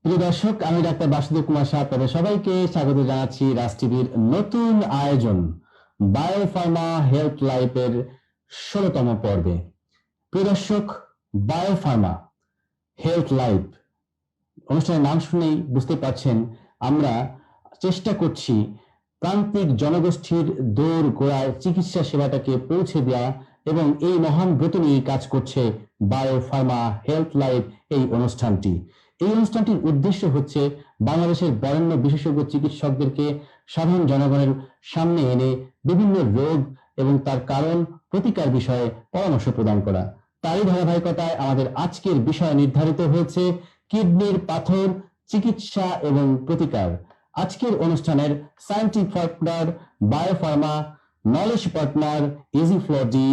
প্রিয় দর্শক, আমি ডাক্তার বাসুদেব কুমার শাহ আপনাদের সবাইকে স্বাগত জানাচ্ছি রাজ টিভির নতুন আয়োজন বায়োফার্মা হেলথ লাইফের 16তম পর্বে। প্রিয় দর্শক, বায়োফার্মা হেলথ লাইফ অনুষ্ঠানের নাম শুনেই বুঝতে পারছেন আমরা চেষ্টা করছি প্রান্তিক জনগোষ্ঠীর দৌড় গোড়ায় চিকিৎসা সেবাটাকে পৌঁছে দেওয়া, এবং এই মহান ব্রত নিয়ে কাজ করছে বায়োফার্মা হেলথ লাইফ এই অনুষ্ঠানটি। এই অনুষ্ঠানটির উদ্দেশ্য হচ্ছে বাংলাদেশের বরেণ্য বিশেষজ্ঞ চিকিৎসকদেরকে সাধারণ জনগণের সামনে এনে বিভিন্ন রোগ এবং তার কারণ প্রতিকার বিষয়ে পরামর্শ প্রদান করা। তারই ধারাবাহিকতায় আমাদের আজকের বিষয় নির্ধারিত হয়েছে কিডনির পাথর চিকিৎসা এবং প্রতিকার। আজকের অনুষ্ঠানের scientific partner Biopharma, knowledge partner easy flow D,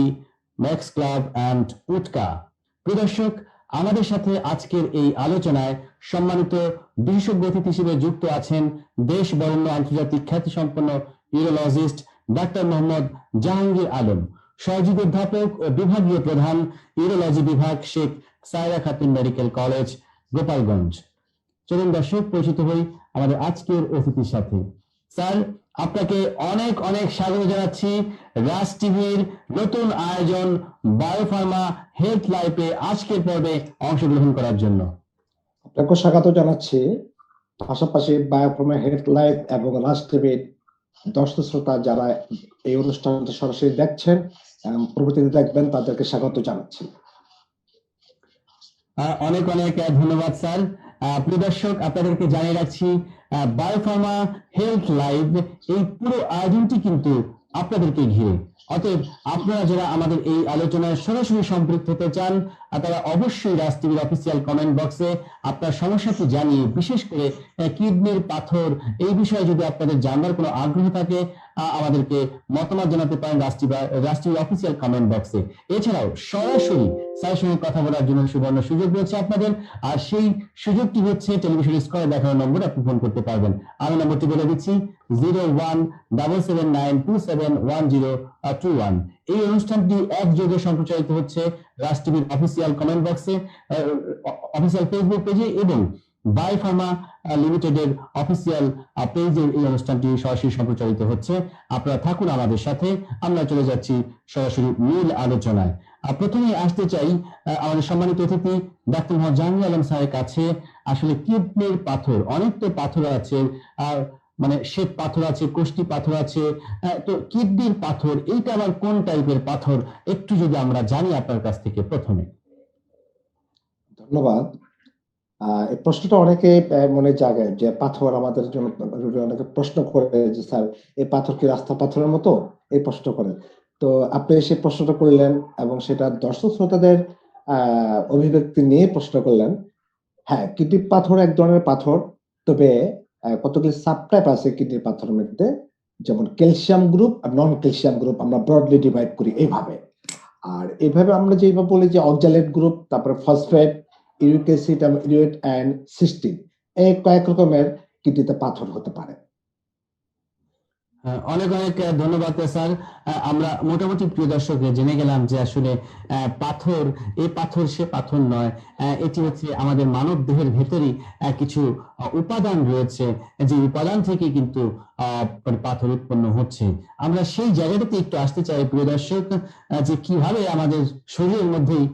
Max Club and উটকা। প্রিয় দর্শক, আমাদের সাথে আজকের এই আলোচনায় সম্মানিত বিশেষজ্ঞ অতিথি হিসেবে যুক্ত আছেন দেশ বরেণ্য আন্তর্জাতিক খ্যাতিসম্পন্ন ইউরোলজিস্ট ডাক্তার মোহাম্মদ জাহাঙ্গীর আলম, সহযোগী অধ্যাপক ও বিভাগীয় প্রধান ইউরোলজি বিভাগ, শেখ সায়রা খাতুন মেডিকেল কলেজ, গোপালগঞ্জ। চলুন দর্শক, পরিচিত হই আমাদের আজকের অতিথির সাথে। স্যার, আপনাকে অনেক অনেক স্বাগত জানাচ্ছি রাজ টিভির নতুন আয়োজন বায়োফার্মা হেলথ লাইফে আজকের পর্বে অংশগ্রহণ করার জন্য। আপনাকে স্বাগত জানাচ্ছি। পাশাপাশি বায়োফার্মা হেলথ লাইফ এবং রাজ টিভির দর্শক শ্রোতা যারা এই অনুষ্ঠানটি সরাসরি দেখছেন এবং পরবর্তীতে দেখবেন তাদেরকে স্বাগত জানাচ্ছি। অনেক অনেক ধন্যবাদ স্যার। প্রিয় দর্শক, আপনাদেরকে জানিয়ে রাখছি বায়োফার্মা হেলথ লাইভ এই পুরো আয়োজনটি কিন্তু আপনাদেরকে ঘিরে। অতএব আপনারা যারা আমাদের এই আলোচনায় সরাসরি সম্পৃক্ত হতে চান, তারা অবশ্যই রাজ টিভির অফিসিয়াল কমেন্ট বক্সে আপনার সমস্যাটি জানিয়ে, বিশেষ করে কিডনির পাথর এই বিষয়ে যদি আপনাদের জানার কোনো আগ্রহ থাকে, আমাদেরকে মতামত জানাতে পারেন রাজ টিভির অফিসিয়াল কমেন্ট বক্সে। এছাড়াও সরাসরি স্যারের সঙ্গে কথা বলার জন্য সুবর্ণ সুযোগ রয়েছে আপনাদের, আর সেই সুযোগটি হচ্ছে টেলিভিশন স্ক্রিনে দেখানো নম্বর আপনি ফোন করতে পারবেন। আমি নম্বরটি বলে দিচ্ছি 017792710121। এই অনুষ্ঠানটি একযোগে সম্প্রচারিত হচ্ছে রাজ টিভির অফিসিয়াল কমেন্ট বক্সে, অফিসিয়াল ফেসবুক পেজে এবং বায়োফার্মা লিমিটেডের অফিসিয়াল পেজে এই অনুষ্ঠানটি সরাসরি সম্প্রচারিত হচ্ছে। আপনারা থাকুন আমাদের সাথে। আমরা চলে যাচ্ছি সরাসরি মূল আলোচনায়। প্রথমে আসতে চাই আমাদের সম্মানিত অতিথি ডাক্তার মোহাম্মদ জাহাঙ্গীর আলম স্যারের কাছে। আসলে কিডনির পাথর, অনেক তো পাথর আছে, আর মানে শ্বেত পাথর আছে, কোষ্ঠী পাথর আছে, তো কিডনির পাথর এইটা আবার কোন টাইপের পাথর, একটু যদি আমরা জানি আপনার কাছ থেকে প্রথমে। ধন্যবাদ। এই প্রশ্নটা অনেকে মনে জাগে যে পাথর আমাদের জন্য, অনেকে প্রশ্ন করে যে স্যার এই পাথর কি রাস্তা পাথরের মতো, এই প্রশ্ন করে। তো আপনি সেই প্রশ্নটা করলেন এবং সেটা দর্শক শ্রোতাদের অভিব্যক্তি নিয়ে প্রশ্ন করলেন। হ্যাঁ, কিডনি পাথর এক ধরনের পাথর, তবে কতগুলি সাবটাইপ আছে কিডনির পাথরের মধ্যে, যেমন ক্যালসিয়াম গ্রুপ আর নন ক্যালসিয়াম গ্রুপ আমরা ব্রডলি ডিভাইড করি এইভাবে। আর এইভাবে আমরা যেভাবে বলি যে অক্সালেট গ্রুপ, তারপরে phosphate, uric acid, urate and cystine, এই কয়েক রকমের কিডনিতে পাথর হতে পারে। অনেক অনেক ধন্যবাদ স্যার। আমরা মোটামুটি প্রিয় দর্শক জেনে গেলাম যে আসলে পাথর, এই পাথর সে পাথর নয়, এটি হচ্ছে আমাদের মানব দেহের ভেতরেই কিছু উপাদান রয়েছে, যে উপাদান থেকে কিন্তু পাথর উৎপন্ন হচ্ছে। আমরা সেই জায়গাটাতে একটু আসতে চাই প্রিয় দর্শক, যে কিভাবে আমাদের শরীরের মধ্যেই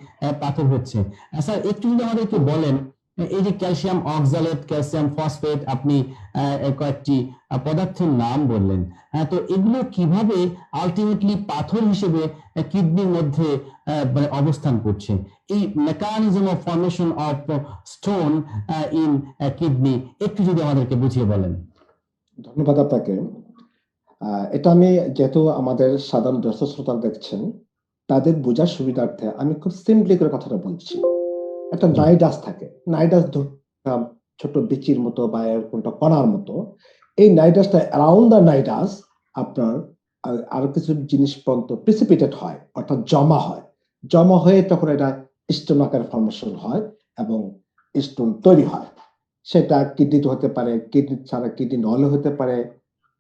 পাথর হচ্ছে। স্যার, একটু যদি আমাদেরকে বলেন, এই যে ক্যালসিয়াম অক্সালেট, ক্যালসিয়াম ফসফেট, আপনি কয়েকটি পদার্থের নাম বললেন, তো এগুলো কিভাবে আলটিমেটলি পাথর হিসেবে কিডনির মধ্যে মানে অবস্থান করছে, এই mechanism of formation of stone in kidney একটু যদি আমাদেরকে বুঝিয়ে বলেন। ধন্যবাদ আপনাকে। এটা আমি, যেহেতু আমাদের সাধারণ দর্শক শ্রোতা দেখছেন, তাদের বোঝার সুবিধার্থে আমি খুব সিম্পলি করে কথাটা বলছি। একটা নাইডাস থাকে, নাইডাস ছোট বিচির মতো বা কোনটা কণার মতো। এই নাইডাসটা অ্যারাউন্ড দ্য নাইডাস আপনার আরো কিছু জিনিস পর্যন্ত প্রিসিপিটেট হয়, অর্থাৎ জমা হয়। জমা হয়ে তখন এটা স্টোন আকারে ফর্মেশন হয় এবং স্টোন তৈরি হয়। সেটা কিডনিতে হতে পারে, কিডনি ছাড়া কিডনি নলে হতে পারে,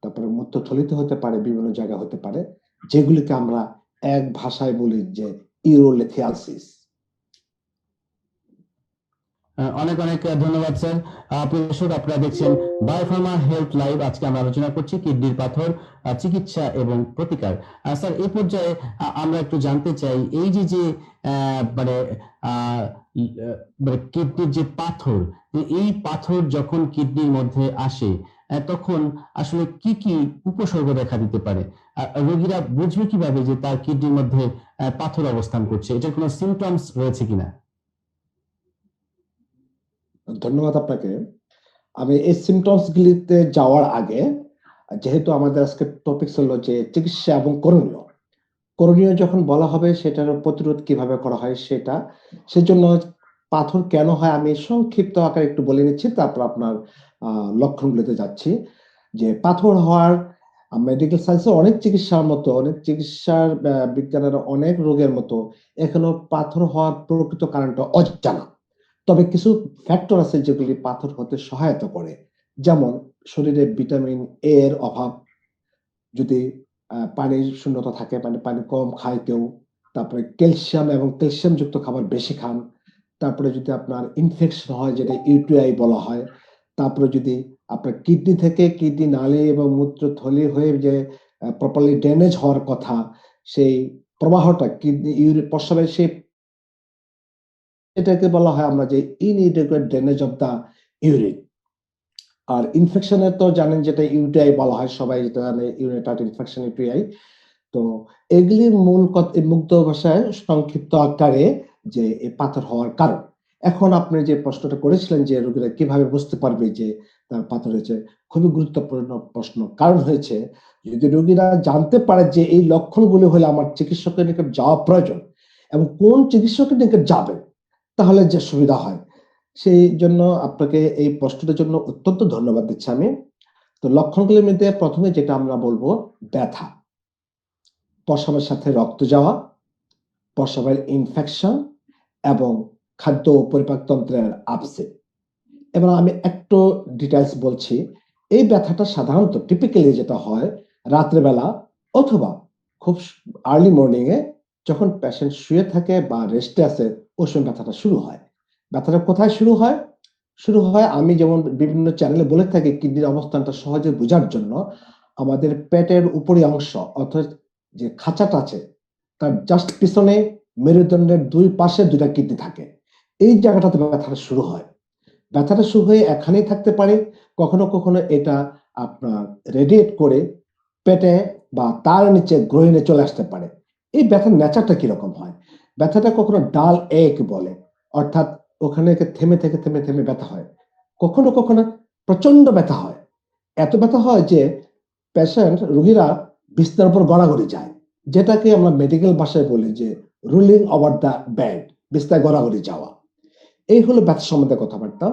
তারপরে মূত্রথলিতে হতে পারে, বিভিন্ন জায়গায় হতে পারে, যেগুলিকে আমরা এক ভাষায় বলি যে ইউরোলিথিয়ালসিস। অনেক অনেক ধন্যবাদ স্যার। প্রিয় দর্শক, আপনারা দেখছেন বায়োফার্মা হেলথ লাইভ। আজকে আমরা আলোচনা করছি কিডনির পাথর চিকিৎসা এবং প্রতিকার। স্যার, এই পর্যায়ে আমরা একটু জানতে চাই, এই যে যে মানে মানে কিডনির যে পাথর, এই পাথর যখন কিডনির মধ্যে আসে তখন আসলে কি কি উপসর্গ দেখা দিতে পারে? রোগীরা বুঝবে কিভাবে যে তার কিডনির মধ্যে পাথর অবস্থান করছে? এটার কোনো সিমটমস রয়েছে কিনা? ধন্যবাদ আপনাকে। আমি এই সিমটমস গুলিতে যাওয়ার আগে, যেহেতু আমাদের আজকে টপিক হলো যে চিকিৎসা এবং করণীয়। করণীয় যখন বলা হবে সেটার প্রতিরোধ কিভাবে করা হয় সেটা, সেজন্য পাথর কেন হয় আমি সংক্ষিপ্ত আকারে একটু বলে নিচ্ছি, তারপর আপনার লক্ষণগুলোতে যাচ্ছি। যে পাথর হওয়ার মেডিকেল সায়েন্সে অনেক চিকিৎসার মতো, অনেক চিকিৎসার বিজ্ঞানের অনেক রোগের মতো এখনো পাথর হওয়ার প্রকৃত কারণটা অজানা। তবে কিছু ফ্যাক্টর আছে যেগুলি পাথর হতে সহায়তা করে। যেমন শরীরে ভিটামিন এ এর অভাব, যদি পানির শূন্যতা থাকে, মানে পানি কম খায় কেউ, তারপরে ক্যালসিয়াম এবং ক্যালসিয়ামযুক্ত খাবার বেশি খান, তারপরে যদি আপনার ইনফেকশন হয় যেটা ইউটিআই বলা হয়, তারপরে যদি আপনার কিডনি থেকে কিডনি নালী এবং মূত্রথলি হয়ে যে প্রপারলি ড্রেনেজ হওয়ার কথা, সেই প্রবাহটা কিডনি প্রস্রাবের সেই, এটাকে বলা হয় আমরা যে inadequate drainage of the urine. আর ইনফেকশনের তো জানেন যেটা ইউটিআই বলা হয়, সবাই যেটা জানে ইউরিনারি ট্র্যাক্ট ইনফেকশন ইউটিআই। তো এগুলির মূল মুগ্ধ ভাষায় সংক্ষিপ্ত আকারে যে এই পাথর হওয়ার কারণ। এখন আপনি যে প্রশ্নটা করেছিলেন যে রোগীরা কিভাবে বুঝতে পারবে যে তার পাথর হয়েছে, খুবই গুরুত্বপূর্ণ প্রশ্ন। কারণ হয়েছে, যদি রোগীরা জানতে পারে যে এই লক্ষণগুলি হলে আমার চিকিৎসকের নিকট যাওয়া প্রয়োজন এবং কোন চিকিৎসকের নিকট যাবে, তাহলে যে সুবিধা হয়। সেই জন্য আপনাকে এই প্রশ্নটার জন্য অত্যন্ত ধন্যবাদ দিচ্ছি আমি। তো লক্ষণগুলির মধ্যে প্রথমে যেটা আমরা বলবো, ব্যথা, প্রস্রাবের সাথে রক্ত যাওয়া, প্রস্রাবের ইনফেকশন এবং খাদ্য ও পরিপাকতন্ত্রের আপসেট। এবার আমি একটু ডিটেইলস বলছি। এই ব্যথাটা সাধারণত টিপিক্যালি যেটা হয় রাত্রেবেলা অথবা খুব আর্লি মর্নিং এ, যখন পেশেন্ট শুয়ে থাকে বা রেস্টে আছে, ওই সময় ব্যথাটা শুরু হয়। ব্যথাটা কোথায় শুরু হয়? শুরু হয়, আমি যেমন বিভিন্ন চ্যানেলে বলে থাকি কিডনির অবস্থানটা সহজে বোঝার জন্য, আমাদের পেটের উপরি অংশ অর্থাৎ যে খাঁচাটা আছে তার জাস্ট পিছনে মেরুদণ্ডের ২ পাশে ২ টা কিডনি থাকে। এই জায়গাটাতে ব্যথাটা শুরু হয়। ব্যথাটা শুরু হয়ে এখানেই থাকতে পারে। কখনো, কখনো এটা আপনার রেডিয়েট করে পেটে বা তার নিচে গ্রহিণে চলে আসতে পারে। এই ব্যথার নেচারটা কিরকম হয়? ব্যথাটা কখনো ডাল এক বলে। অর্থাৎ ওখানে থেমে থেকে থেমে, থেমে ব্যথা হয়। কখনো, কখনো প্রচন্ড ব্যথা হয়। এত ব্যথা হয় যে পেশেন্ট রোগীরা বিছানার উপর গড়াগড়ি যায়। যেটাকে আমরা মেডিকেল ভাষায় বলি যে রোলিং ওভার দ্য বেড, বিছানায় গড়াগড়ি যাওয়া। এই হলো ব্যথা সম্বন্ধে কথাবার্তা।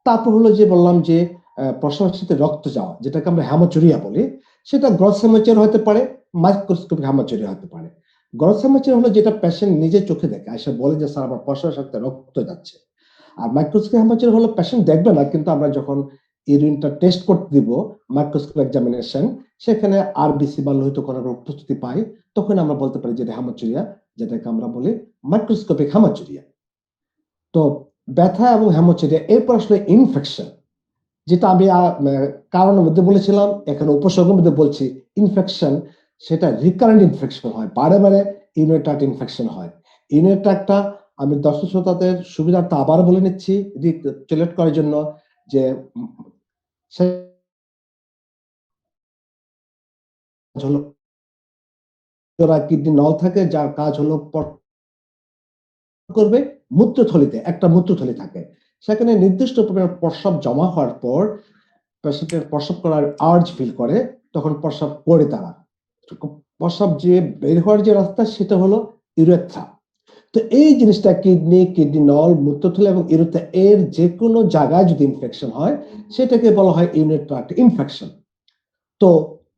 তারপর হলো যে বললাম যে প্রস্রাবের সাথে রক্ত যাওয়া, যেটাকে আমরা হেমাচুরিয়া বলি। সেটা গ্রস হেমাচুরিয়া হতে পারে, মাইক্রোস্কোপিক হেমাচুরিয়া হতে পারে। গ্রস হেমাচুরিয়া হলো যেটা পেশেন্ট নিজে চোখে দেখে, এসে বলে যে স্যার আমার প্রস্রাবের সাথে রক্ত যাচ্ছে। আর মাইক্রোস্কোপিক হেমাচুরিয়া হলো পেশেন্ট দেখবে না, কিন্তু আমরা যখন ইউরিনটা টেস্ট করতে দিব, মাইক্রোস্কোপ এক্সামিনেশন, সেখানে আরবিসি বা লোহিত কণার উপস্থিতি পাই, তখন আমরা বলতে পারি যে এটা হেমাচুরিয়া, যেটাকে আমরা বলি মাইক্রোস্কোপিক হেমাচুরিয়া। তো ব্যথা এবং হেমোচুরিয়া, এরপর আসলে ইনফেকশন, যেটা আমি কারণের মধ্যে বলেছিলাম, এখানে উপসর্গের মধ্যে বলছি। ইনফেকশন, সেটা রিকারেন্ট ইনফেকশন হয়, বারে বারে ইউরিনারি ট্র্যাক্ট ইনফেকশন হয়। ইউরিনারি ট্র্যাক্টটা আমি দর্শক শ্রোতাদের সুবিধার্থে আবার বলে নিচ্ছি রিলেট করার জন্য, যে হলো কিডনি নল থাকে, যার কাজ হলো করবে মূত্রথলিতে, একটা মূত্রথলি থাকে। সেখানে নির্দিষ্ট পরিমাণ প্রস্রাব জমা হওয়ার পর পেশেন্টের প্রস্রাব করার আর্জ ফিল করে, তখন প্রস্রাব করে তারা। প্রস্রাব যে বের হওয়ার যে রাস্তা, সেটা হলো ইউরেথ্রা। তো এই জিনিসটা কিডনি, কিডনি নল, মূত্রথলি এবং ইউরেথ্রা এর যেকোনো জায়গায় যদি ইনফেকশন হয়, সেটাকে বলা হয় ইউরিনারি ট্র্যাক্ট ইনফেকশন। তো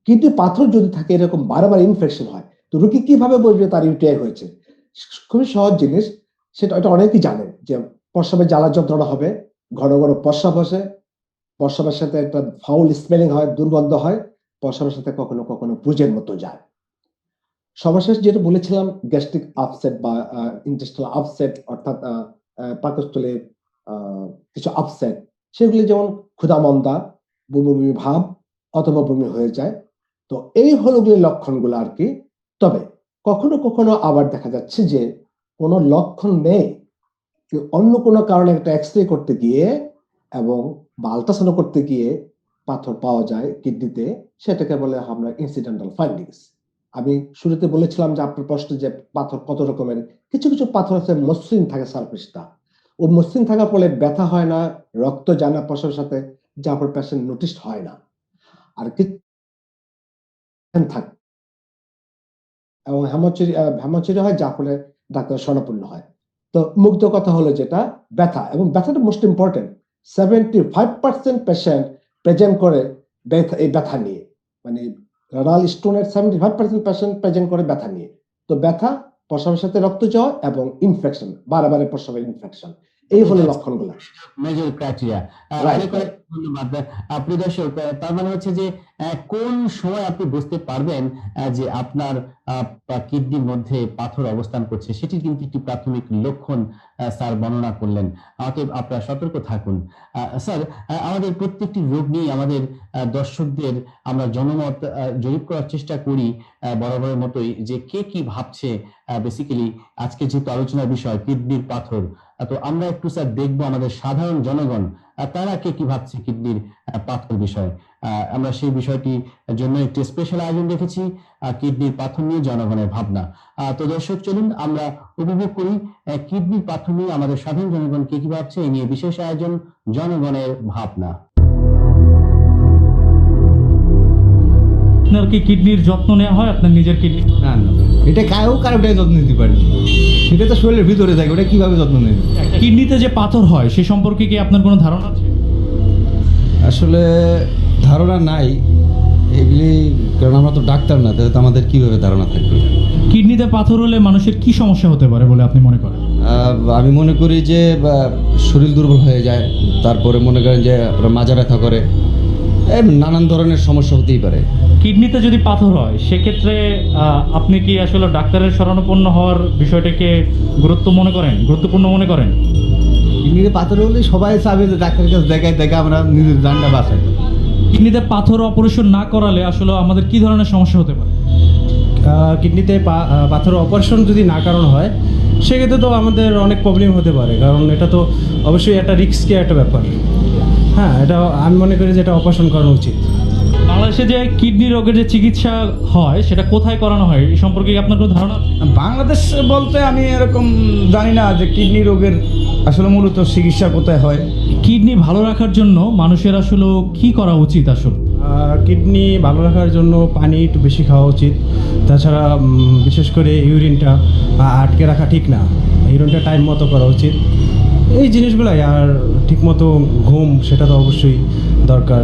কিডনি পাথর যদি থাকে, এরকম বারবার ইনফেকশন হয়, তো রোগী কিভাবে বুঝবে তার ইউটিআই হয়েছে? খুবই সহজ জিনিস। সেটা এটা অনেকেই জানে যে প্রস্রাবে জ্বালা যন্ত্রণা হবে, ঘন ঘন প্রস্রাব আসে, প্রস্রাবের সাথে একটা ফাউল স্মেলিং হয়, দুর্গন্ধ হয়, প্রস্রাবের সাথে কখনো কখনো পুঁজের মতো যায়। সর্বশেষ যেটা বলেছিলাম, গ্যাস্ট্রিক আপসেট বা ইন্টেস্টাইনাল আপসেট, অর্থাৎ পাকস্থলীর কিছু আপসেট, সেগুলি যেমন ক্ষুধামন্দা, বমি বমি ভাব অথবা বমি হয়ে যায়। তো এই হলো গিয়ে লক্ষণগুলো আর কি। তবে কখনো কখনো আবার দেখা যাচ্ছে যে কোনো লক্ষণ নেই, অন্য কোনো কারণে একটা এক্স-রে করতে গিয়ে এবং বা আল্ট্রাসাউন্ড করতে গিয়ে পাথর পাওয়া যায় কিডনিতে, সেটাকে বলে আমরা ইনসিডেন্টাল ফাইন্ডিংস। আমি শুরুতে বলেছিলাম যে আপনার প্রশ্ন যে পাথর কত রকমের, কিছু কিছু পাথর আছে মসৃণ থাকে সারফেসটা, ও মসৃণ থাকার ফলে ব্যথা হয় না, রক্ত যায় না প্রসারের সাথে, যার ফলে পেশেন্ট নোটিস হয় না। আর কিছু থাকে এবং হেমাচুরি হয়, যার ফলে ডাক্তার শরণাপন্ন হয়। তো মুগ্ধ কথা হলো যেটা ব্যথা, এবং ব্যথাটা মোস্ট ইম্পর্টেন্ট। 75% পেশেন্ট প্রেজেন্ট করে এই ব্যথা নিয়ে, মানে রেনাল স্টোনের 75% পেশেন্ট প্রেজেন্ট করে ব্যথা নিয়ে। তো ব্যথা, প্রস্রাবের সাথে রক্ত যাওয়া এবং ইনফেকশন, বারে প্রস্রাবের ইনফেকশন, এই হলো লক্ষণগুলো। Major criteria. রাইট অনেক অনেক রাইট ধন্যবাদ। প্রিয় দর্শক, তার মানে হচ্ছে যে কোন সময় আপনি বুঝতে পারবেন যে আপনার কিডনির মধ্যে পাথর অবস্থান করছে, সেটি কিন্তু একটি প্রাথমিক লক্ষণ স্যার বর্ণনা করলেন। অতএব আপনারা সতর্ক থাকুন। স্যার, আমাদের প্রত্যেকটি রোগ নিয়ে আমাদের দর্শকদের আমরা জনমত জরিপ করার চেষ্টা করি বরাবরের মতোই, যে কে কি ভাবছে। বেসিক্যালি আজকে যেহেতু আলোচনার বিষয় কিডনির পাথর, তো আমরা একটু স্যার দেখবো আমাদের সাধারণ জনগণ তারা কে কি ভাবছে কিডনির পাথর বিষয়। আমরা সেই বিষয়টি জন্য একটি স্পেশাল আয়োজন রেখেছি, কিডনির পাথর নিয়ে জনগণের ভাবনা। তো দর্শক, চলুন আমরা উপভোগ করি কিডনির পাথর নিয়ে আমাদের সাধারণ জনগণ কে কি ভাবছে, এই নিয়ে বিশেষ আয়োজন জনগণের ভাবনা। আপনার কি কিডনির যত্ন নেওয়া হয়, আপনার নিজের কিডনি? না না, এটা কারোটাই যত্ন নিতে পারি, সেটা তো শরীরের ভিতরে থাকে, ওটা কিভাবে যত্ন নেবে? কিডনিতে যে পাথর হয় সে সম্পর্কে কি আপনার কোনো ধারণা আছে? আসলে ধারণা নাই এগুলি, কারণ আমরা তো ডাক্তার না, তাহলে তো আমাদের কিভাবে ধারণা থাকবে? কিডনিতে পাথর হলে মানুষের কি সমস্যা হতে পারে বলে আপনি মনে করেন? আমি মনে করি যে শরীর দুর্বল হয়ে যায়, তারপরে মনে করেন যে আপনার মাজা ব্যথা করে, নানান ধরনের সমস্যা হতেই পারে। কিডনিতে যদি পাথর হয় সেক্ষেত্রে আপনি কি আসলে ডাক্তারের শরণাপন্ন হওয়ার বিষয়টাকে গুরুত্বপূর্ণ মনে করেন? কিডনিতে পাথর হলে সবাই চাবে যে ডাক্তারের কাছে দেখা আমরা নিজের জানটা বাঁচাই। কিডনিতে পাথর অপারেশন না করালে আসলে আমাদের কি ধরনের সমস্যা হতে পারে? কিডনিতে পাথর অপারেশন যদি না কারণ হয়, সেক্ষেত্রে তো আমাদের অনেক প্রবলেম হতে পারে, কারণ এটা তো অবশ্যই একটা রিস্কি একটা ব্যাপার। হ্যাঁ, এটা আমি মনে করি যে এটা অপারেশন করানো উচিত। বাংলাদেশে যে কিডনি রোগের যে চিকিৎসা হয় সেটা কোথায় করানো হয় এই সম্পর্কে কি আপনার কোনো ধারণা আছে? বাংলাদেশ বলতে আমি এরকম জানি না যে কিডনি রোগের আসলে মূলত চিকিৎসা কোথায় হয়। কিডনি ভালো রাখার জন্য মানুষের আসলে কি করা উচিত আসলে? কিডনি ভালো রাখার জন্য পানি একটু বেশি খাওয়া উচিত। তাছাড়া বিশেষ করে ইউরিনটা আটকে রাখা ঠিক না, ইউরিনটা টাইম মতো করা উচিত, এই জিনিসগুলাই। আর ঠিকমতো ঘুম, সেটা তো অবশ্যই দরকার।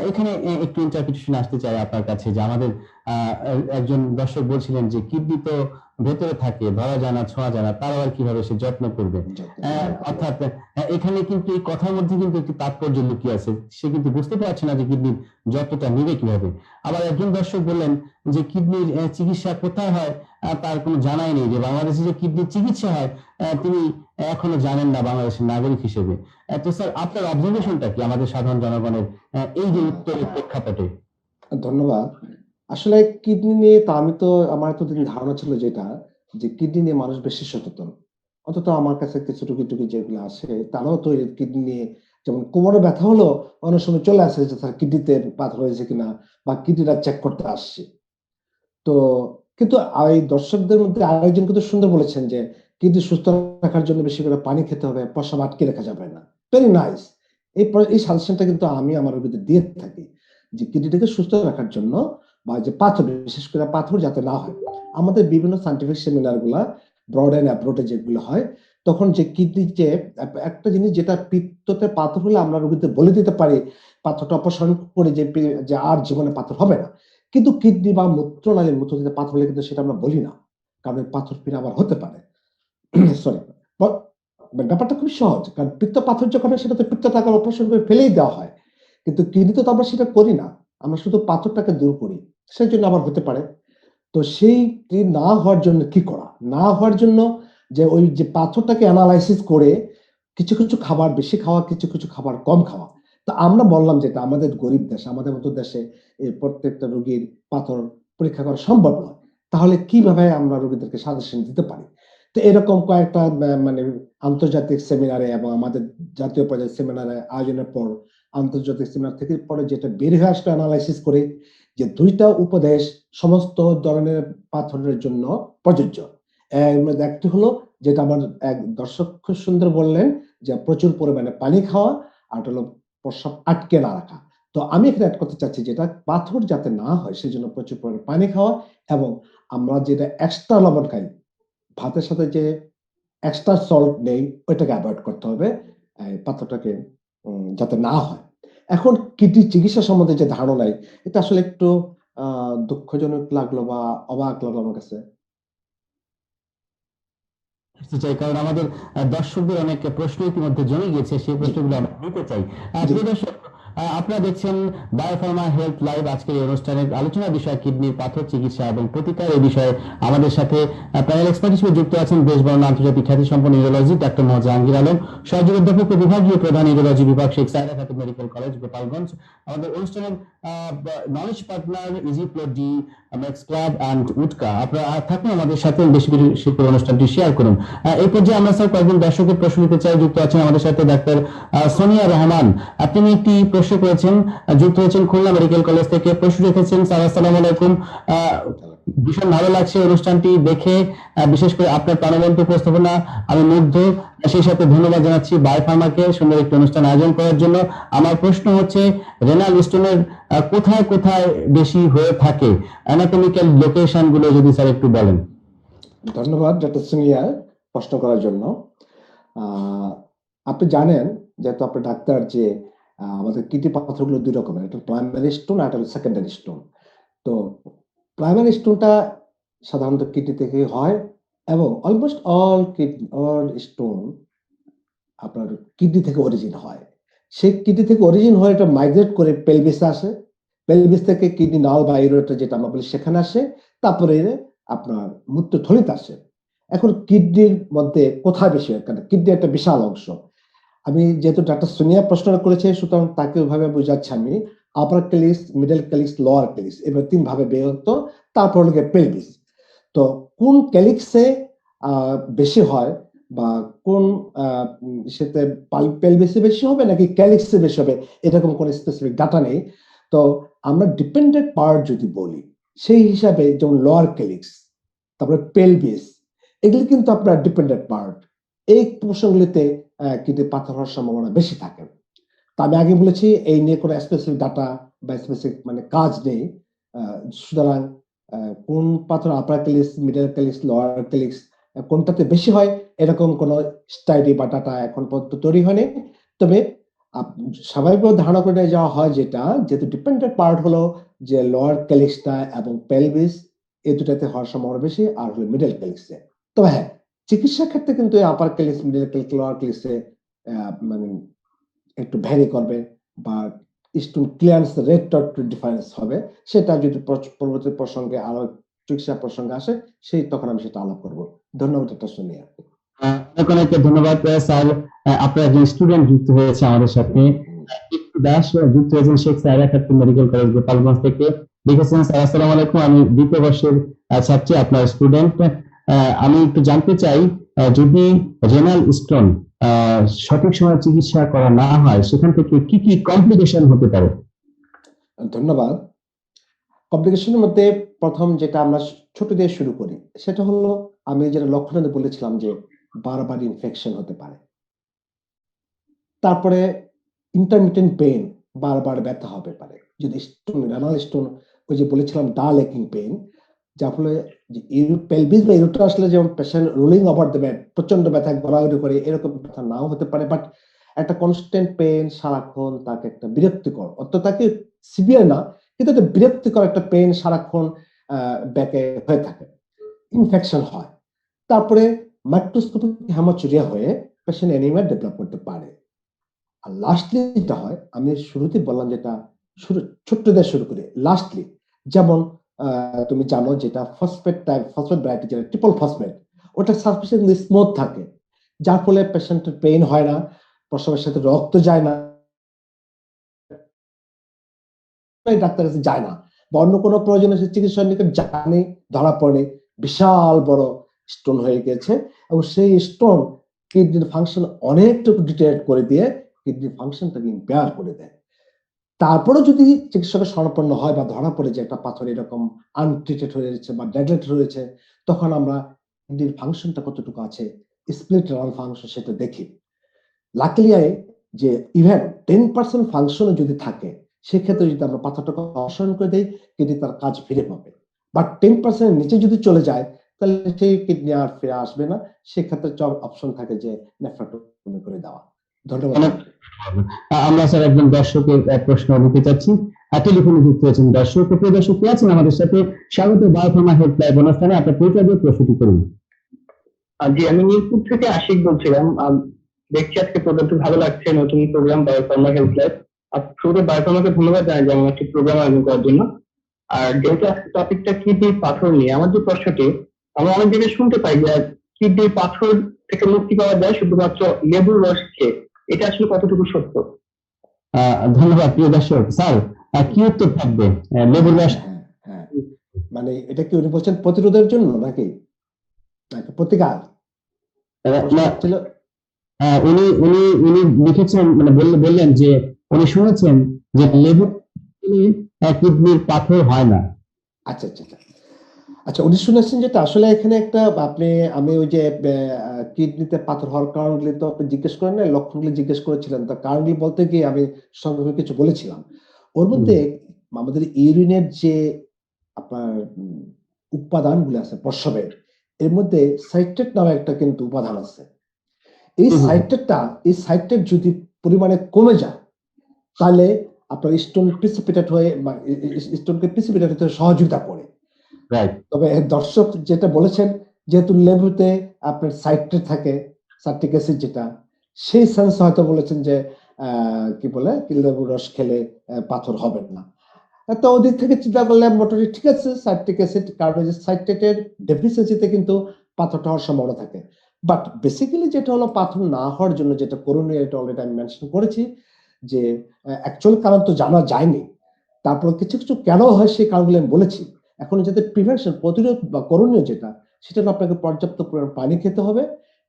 এখানে একটু ইন্টারপ্রিটেশন আসতে চাই আপনার কাছে, যে আমাদের একজন দর্শক বলছিলেন যে কিডনি তো ভেতরে থাকে, ধরা যায় না, ছোঁয়া যায় না, তার আবার কিভাবে সে যত্ন করবে। অর্থাৎ এখানে কিন্তু এই কথার মধ্যে কিন্তু একটি তাৎপর্য লুকিয়ে আছে, সে কিন্তু বুঝতে পারছে না যে কিডনির যত্নটা নিবে কিভাবে। আবার একজন দর্শক বললেন যে কিডনির চিকিৎসা কোথায় হয় তার কোনো জানাই নেই, যে বাংলাদেশে যে কিডনির চিকিৎসা হয় তিনি এখনো জানেন না বাংলাদেশের নাগরিক হিসেবে। তো স্যার, আপনার অবজারভেশনটা কি আমাদের সাধারণ জনগণের এই যে উত্তরের প্রেক্ষাপটে? ধন্যবাদ। আসলে কিডনি নিয়ে তো আমার এতদিন ধারণা ছিল যেটা, যে কিডনি নিয়ে মানুষ বেশি সচেতন। অন্তত আমার কাছে কিছু টুকি যেগুলো আসে, তারাও তো কিডনি নিয়ে, যেমন কোমরে ব্যথা হলো, অনেক সময় চলে আসে যে তার কিডনিতে পাথর হয়েছে কিনা, বা কিডনিটা চেক করতে আসছে। তো কিন্তু এই দর্শকদের মধ্যে আরেকজন কিন্তু সুন্দর বলেছেন যে কিডনি সুস্থ রাখার জন্য বেশি করে পানি খেতে হবে, প্রস্রাব আটকে রাখা যাবে না। Very nice. এই সাজেশনটা কিন্তু আমি আমার রোগীদের দিয়ে থাকি, যে কিডনিটাকে সুস্থ রাখার জন্য, বা যে পাথর, বিশেষ করে পাথর যাতে না হয়, আমাদের বিভিন্ন সায়েন্টিফিক সেমিনার গুলা ব্রড এন্ড অ্যাব্রোডে যেগুলো হয়, তখন যে কিডনি যে একটা জিনিস, যেটা পিত্ততে পাথর হলে আমরা রোগীদের বলে দিতে পারি, পাথরটা অপসারণ করে যে আর জীবনে পাথর হবে না। কিন্তু কিডনি বা মূত্রনালীতে পাথর হলে কিন্তু সেটা আমরা বলি না, কারণ পাথর ফিরে আবার হতে পারে। সরি, ব্যাপারটা খুব সহজ, কারণ পিত্ত পাথর যখন হয়, সেটা তো পিত্ত টাকার অপারেশন করে ফেলেই দেওয়া হয়। কিন্তু কিডনিতে তো আমরা সেটা করি না, আমরা শুধু পাথরটাকে দূর করি, সেই জন্য আবার হতে পারে। তো সেই না হওয়ার জন্য কি করা? না হওয়ার জন্য যে ওই যে পাথরটাকে অ্যানালাইসিস করে কিছু কিছু খাবার বেশি খাওয়া, কিছু কিছু খাবার কম খাওয়া। তো আমরা বললাম যেটা আমাদের গরিব দেশ, আমাদের মতো দেশে এই প্রত্যেকটা রোগীর পাথর পরীক্ষা করা সম্ভব নয়। তাহলে কিভাবে আমরা রোগীদেরকে সাজেশন দিতে পারি? তো এরকম কয়েকটা মানে আন্তর্জাতিক সেমিনারে এবং আমাদের জাতীয় পর্যায়ের সেমিনারে আয়োজনের পর আন্তর্জাতিক সেমিনার থেকে পরে যেটা বের হয়ে আসলো এনালাইসিস করে যে ২ টা উপদেশ সমস্ত ধরনের পাথরের জন্য প্রযোজ্য। এর মধ্যে একটি হলো যেটা আমার এক দর্শক খুব সুন্দর বললেন যে প্রচুর পরিমাণে পানি খাওয়া, আর হলো প্রস্রাব আটকে না রাখা। তো আমি এখানে এড করতে চাচ্ছি যেটা পাথর যাতে না হয় সেজন্য প্রচুর পরিমাণে পানি খাওয়া এবং আমরা যেটা এক্সট্রা লবণ খাই, ভাতের সাথে যে এক্সট্রা সল্ট নেই ওইটাকে এভয়েড করতে হবে পাথরটাকে যাতে না হয়। এখন কিডনি চিকিৎসা সম্বন্ধে যে ধারণাই এটা আসলে একটু দুঃখজনক লাগলো বা অবাক লাগলো আমার কাছে। আসতে চাই, কারণ আমাদের দর্শকদের অনেক প্রশ্ন ইতিমধ্যে জমে গিয়েছে, সেই প্রশ্নগুলো আমরা নিতে চাই। জি। প্রিয় দর্শক, আপনারা দেখছেন বায়োফার্মা হেলথ লাইভ। আজকের এই অনুষ্ঠানের আলোচনার বিষয় কিডনির পাথর চিকিৎসা এবং প্রতিকার। এই বিষয়ে আমাদের সাথে প্যানেল এক্সপার্ট হিসেবে যুক্ত আছেন দেশ বরণ আন্তর্জাতিক খ্যাতিসম্পন্ন নিউরোলজি ডাক্তার মোহাম্মদ জাহাঙ্গীর আলম, সহযোগী অধ্যাপক ও বিভাগীয় প্রধান নিউরোলজি বিভাগ শেখ সায়েরা খাতুন মেডিকেল কলেজ গোপালগঞ্জ। আমাদের অনুষ্ঠানের knowledge partner easy flow D, Max Club and উটকা। আপনারা থাকুন আমাদের সাথে, বেশি বেশি করে অনুষ্ঠানটি শেয়ার করুন। এই পর্যায়ে আমরা স্যার কয়েকজন দর্শকের প্রশ্ন নিতে চাই। যুক্ত আছেন আমাদের সাথে ডাক্তার সোনিয়া রহমান। আপনি একটি প্রশ্ন করেছেন, যুক্ত হয়েছেন খুলনা মেডিকেল কলেজ থেকে। প্রশ্ন রেখেছেন, স্যার আসসালামু আলাইকুম, ভীষণ ভালো লাগছে অনুষ্ঠানটি দেখে, বিশেষ করে আপনার প্রাণবন্ত উপস্থাপনা আমি মুগ্ধ। সেই সাথে ধন্যবাদ জানাচ্ছি বায়োফার্মাকে সুন্দর একটি অনুষ্ঠান আয়োজন করার জন্য। আমার প্রশ্ন হচ্ছে, রেনাল স্টোনের কোথায় কোথায় বেশি হয়ে থাকে, অ্যানাটমিক্যাল লোকেশন গুলো যদি স্যার একটু বলেন। ধন্যবাদ ডক্টর সুনিয়া প্রশ্ন করার জন্য। আপনি জানেন যেহেতু আপনি ডাক্তার যে আমাদের কিডনি পাথরগুলো ২ রকমের, একটা প্রাইমারি স্টোন আর একটা সেকেন্ডারি স্টোন। তো প্রাইমারি স্টোনটা সাধারণত কিডনি থেকে হয় এবং অলমোস্ট অল স্টোন আপনার কিডনি থেকে অরিজিন হয়। সেই কিডনি থেকে অরিজিন হয়ে এটা মাইগ্রেট করে পেলভিসে আসে। পেলভিস থেকে কিডনি নাল বা ইউরেটার যেটা আমরা বলি সেখানে আসে। তারপরে আপনার মূত্রথলিতে আসে। এখন কিডনির মধ্যে কোথায় বেশি হয়? কারণ কিডনি একটা বিশাল অংশ। আমি যেহেতু ডাক্তার সোনিয়া প্রশ্নটা করেছে সুতরাং তাকে ওইভাবে বুঝাচ্ছি আমি। Upper calyx, middle calyx, lower calyx এভাবে ৩ ভাবে বিভক্ত। তারপর হলো গিয়ে পেলভিস। তো কোন ক্যালিক্সে বেশি হয় বা কোন সেতে পেলভিসে বেশি হবে নাকি ক্যালিক্সে বেশি হবে এরকম কোনো স্পেসিফিক ডাটা নেই। তো আমরা ডিপেন্ডেন্ট পার্ট যদি বলি সেই হিসাবে যেমন লোয়ার ক্যালিক্স, তারপরে পেলভিস এগুলি কিন্তু আপনার ডিপেন্ডেন্ট পার্ট। এই প্রশ্নগুলিতে কিডনি পাথর হওয়ার সম্ভাবনা বেশি থাকে। তো আমি আগে বলেছি এই নিয়ে কোনো স্পেসিফিক ডাটা বা স্পেসিফিক মানে কাজ নেই। সুতরাং কোন পাথর upper calyx, middle calyx, lower calyx কোনটাতে বেশি হয় এরকম কোনো স্টাডি বা ডাটা এখন পর্যন্ত তৈরি হয়নি। তবে স্বাভাবিকভাবে ধারণা করে যাওয়া হয় যেটা যেহেতু ডিপেন্ডেন্ট পার্ট হলো যে লোয়ার ক্যালিক্সটা এবং পেলভিস এই দুটাতে হওয়ার সম্ভাবনা বেশি আর হলো মিডল ক্যালিক্সে। তবে হ্যাঁ, চিকিৎসার ক্ষেত্রে কিন্তু আপার ক্যালিক্স, মিডল ক্যালিক্স, লোয়ার ক্যালিক্সে মানে একটু ভ্যারি করবে বা স্টোন ক্লিয়ারেন্স রেটটা একটু ডিফারেন্স হবে। সেটা যদি পরবর্তী প্রসঙ্গে আরো চিকিৎসা প্রসঙ্গে আসে তখন আমি সেটা আলাপ করব। ধন্যবাদ ডক্টর সোনিয়া। অনেক অনেক ধন্যবাদ স্যার। আপনার একজন স্টুডেন্ট যুক্ত হয়েছে আমাদের সাথে, দাস যুক্ত হয়েছেন শেখ সায়েরা খাতুন মেডিকেল কলেজ গোপালগঞ্জ থেকে। লিখেছেন, স্যার আসসালামু আলাইকুম, আমি ২য় বর্ষের ছাত্রী, আপনার স্টুডেন্ট। আমি একটু জানতে চাই, যদি রেনাল স্টোন সঠিক সময়ে চিকিৎসা করা না হয় সেখান থেকে কি কি কমপ্লিকেশন হতে পারে? ধন্যবাদ। কমপ্লিকেশনের মধ্যে প্রথম যেটা আমরা ছোট দিয়ে শুরু করি সেটা হলো আমি যেটা লক্ষণে বলেছিলাম যে বারবার ইনফেকশন হতে পারে। তারপরে ইন্টারমিটেন্ট পেইন, বারবার ব্যথা হতে পারে। যদি স্টোন, রেনাল স্টোন ওই যে বলেছিলাম ডাল একিং পেইন, যার ফলে যে পেলভিস বা ইউরেটার আসলে যেমন patient rolling over the bed প্রচন্ড ব্যথা গড়াগড়ি করে এরকম ব্যথা নাও হতে পারে, বাট একটা কনস্ট্যান্ট পেইন সারাক্ষণ তাকে একটা বিরক্তিকর, অত তাকে সিভিয়ার না কিন্তু একটা বিরক্তিকর একটা পেইন সারাক্ষণ ব্যাকে হয়ে থাকে, ইনফেকশন হয়। তারপরে মাইক্রোস্কোপিক হেমাচুরিয়া হয়ে পেশেন্ট অ্যানিমিয়া ডেভেলপ করতে পারে। আর লাস্টলি যেটা হয় আমি শুরুতেই বললাম যেটা ছোট্ট দিয়ে শুরু করি লাস্টলি, যেমন তুমি জানো যেটা ফসফেট ভ্যারাইটি যেটা ট্রিপল ফসফেট ওটা সাসপিসিয়েন্টলি স্মুথ থাকে যার ফলে পেশেন্টের পেইন হয় না, প্রসবের সাথে রক্ত যায় না, ডাক্তার কাছে যায় না, বা অন্য কোনো প্রয়োজনে সে চিকিৎসা নিকট জানে, ধরা পড়ে বিশাল বড় স্টোন হয়ে গেছে, এবং সেই স্টোন কিডনির ফাংশন অনেকটুকু ডিটেক্ট করে দিয়ে কিডনির ফাংশনটাকে ইম্পেয়ার করে দেয়। তারপরে যদি চিকিৎসকের শরণাপন্ন হয় বা ধরা পড়ে যে একটা পাথর এরকম আনট্রিটেড হয়ে যাচ্ছে বা নেগলেক্টেড হয়েছে, তখন আমরা কিডনির ফাংশনটা কতটুকু আছে, স্প্লিট রেনাল ফাংশন, সেটা দেখি। লাকিলি যে ইভেন 10% ফাংশনও যদি থাকে, সেক্ষেত্রে যদি আমরা পাথরটাকে অপসারণ করে দিই, কিডনি তার কাজ ফিরে পাবে। বাট 10% নিচে যদি চলে যায়, তাহলে সেই কিডনি আর ফিরে আসবে না। সেক্ষেত্রে অপশন থাকে যে নেফ্রেক্টমি করে দেওয়া। ধন্যবাদ। আমরা স্যার একজন দর্শকের প্রশ্ন নিতে চাচ্ছি, টেলিফোনে যুক্ত হয়েছেন দর্শক। প্রিয় দর্শক কে আছেন আমাদের সাথে? স্বাগত বায়োফার্মা হেল্পলাইন অনুষ্ঠানে, আপনার পরিচয় দিয়ে প্রশ্নটি করুন। জি, আমি মিরপুর থেকে আশিক বলছিলাম। দেখছি আজকে প্রোগ্রামটি ভালো লাগছে, নতুন প্রোগ্রাম বায়োফার্মা হেল্পলাইন। শুরুতে বায়োফার্মাকে ধন্যবাদ জানাই যেমন একটি প্রোগ্রাম আয়োজন করার জন্য। আর যেহেতু আজকে টপিকটা কিডনির পাথর নিয়ে, আমার যে প্রশ্নটি, আমরা অনেক জায়গায় শুনতে পাই যে কিডনির পাথর থেকে মুক্তি পাওয়া যায় শুধুমাত্র লেবুর রস খেয়ে। এটা আসলে কতটুকু সত্য? ধন্যবাদ প্রিয় দর্শক। স্যার কি উত্তর থাকবে? লেবুর রস হ্যাঁ, মানে এটা কি উনি বলছেন প্রতিরোধের জন্য নাকি প্রতিকার? না, উনি উনি উনি লিখেছেন, মানে বললেন যে উনি শুনেছেন যে লেবু কিডনির পাথর হয় না। আচ্ছা আচ্ছা আচ্ছা আচ্ছা, উনি শুনেছেন যেটা আসলে এখানে একটা আমি ওই যে কিডনিতে পাথর হওয়ার কারণগুলি তো আপনি জিজ্ঞেস করেন না, লক্ষণগুলি জিজ্ঞেস করেছিলেন। তার কারণগুলি বলতে গিয়ে আমি সংক্ষেপে কিছু বলেছিলাম। ওর মধ্যে আমাদের ইউরিনের যে আপনার উপাদানগুলো আছে প্রস্রাবের, এর মধ্যে সাইট্রেট নামে একটা কিন্তু উপাদান আছে। এই সাইট্রেট যদি পরিমাণে কমে যায়, তাহলে আপনার স্টোন প্রিসিপিটেট হয়ে বা স্টোনকে প্রিসিপিটেট হতে সহযোগিতা করে। তবে দর্শক যেটা বলেছেন, যেহেতু লেবুতে আপনার সাইট্রেট থাকে, সাইট্রিক অ্যাসিড যেটা, সেই সেন্স হয়তো বলেছেন যে কি বলে কি লেবুর রস খেলে পাথর হবে না। তো ওদিক থেকে চিন্তা করলে মোটামুটি ঠিক আছে, সাইট্রিক অ্যাসিড, কারণ যে সাইট্রেটের ডেফিসিয়েন্সিতে কিন্তু পাথরটা হওয়ার সম্ভাবনা থাকে। বাট বেসিক্যালি যেটা হলো পাথর না হওয়ার জন্য যেটা করণীয়, এটা অলরেডি আমি মেনশন করেছি যে অ্যাকচুয়াল কারণ তো জানা যায়নি, তারপর কিছু কিছু কেন হয় সেই কারণগুলো আমি বলেছি। এখন যাতে প্রিভেনশন, প্রতিরোধ বা করণীয় যেটা, সেটা হলো আপনাকে পর্যাপ্ত পরিমাণ পানি খেতে হবে,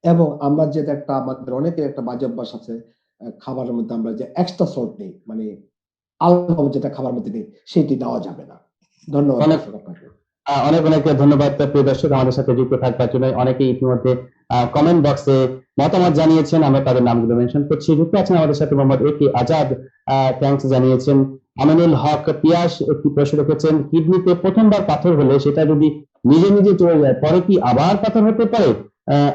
এবং আমরা যে একটা আমাদের অনেকের একটা বাজে অভ্যাস আছে, খাবারের মধ্যে আমরা যে এক্সট্রা সল্ট নেই, মানে আলাদা যেটা খাবার মধ্যে নেই, সেটি নেওয়া যাবে না। ধন্যবাদ আপনাকে। অনেক অনেক ধন্যবাদ প্রিয় দর্শক আমাদের সাথে যুক্ত থাকবার জন্য। অনেকেই ইতিমধ্যে কমেন্ট বক্সে মতামত জানিয়েছেন, আমরা তাদের নামগুলো মেনশন করছি। যুক্ত আছেন আমাদের সাথে মোহাম্মদ একি আজাদ, থ্যাঙ্কস জানিয়েছেন। আমিনুল হক পিয়াস একটি প্রশ্ন রেখেছেন, কিডনিতে প্রথমবার পাথর হলে সেটা যদি নিজে নিজে চলে যায়, পরে কি আবার পাথর হতে পারে?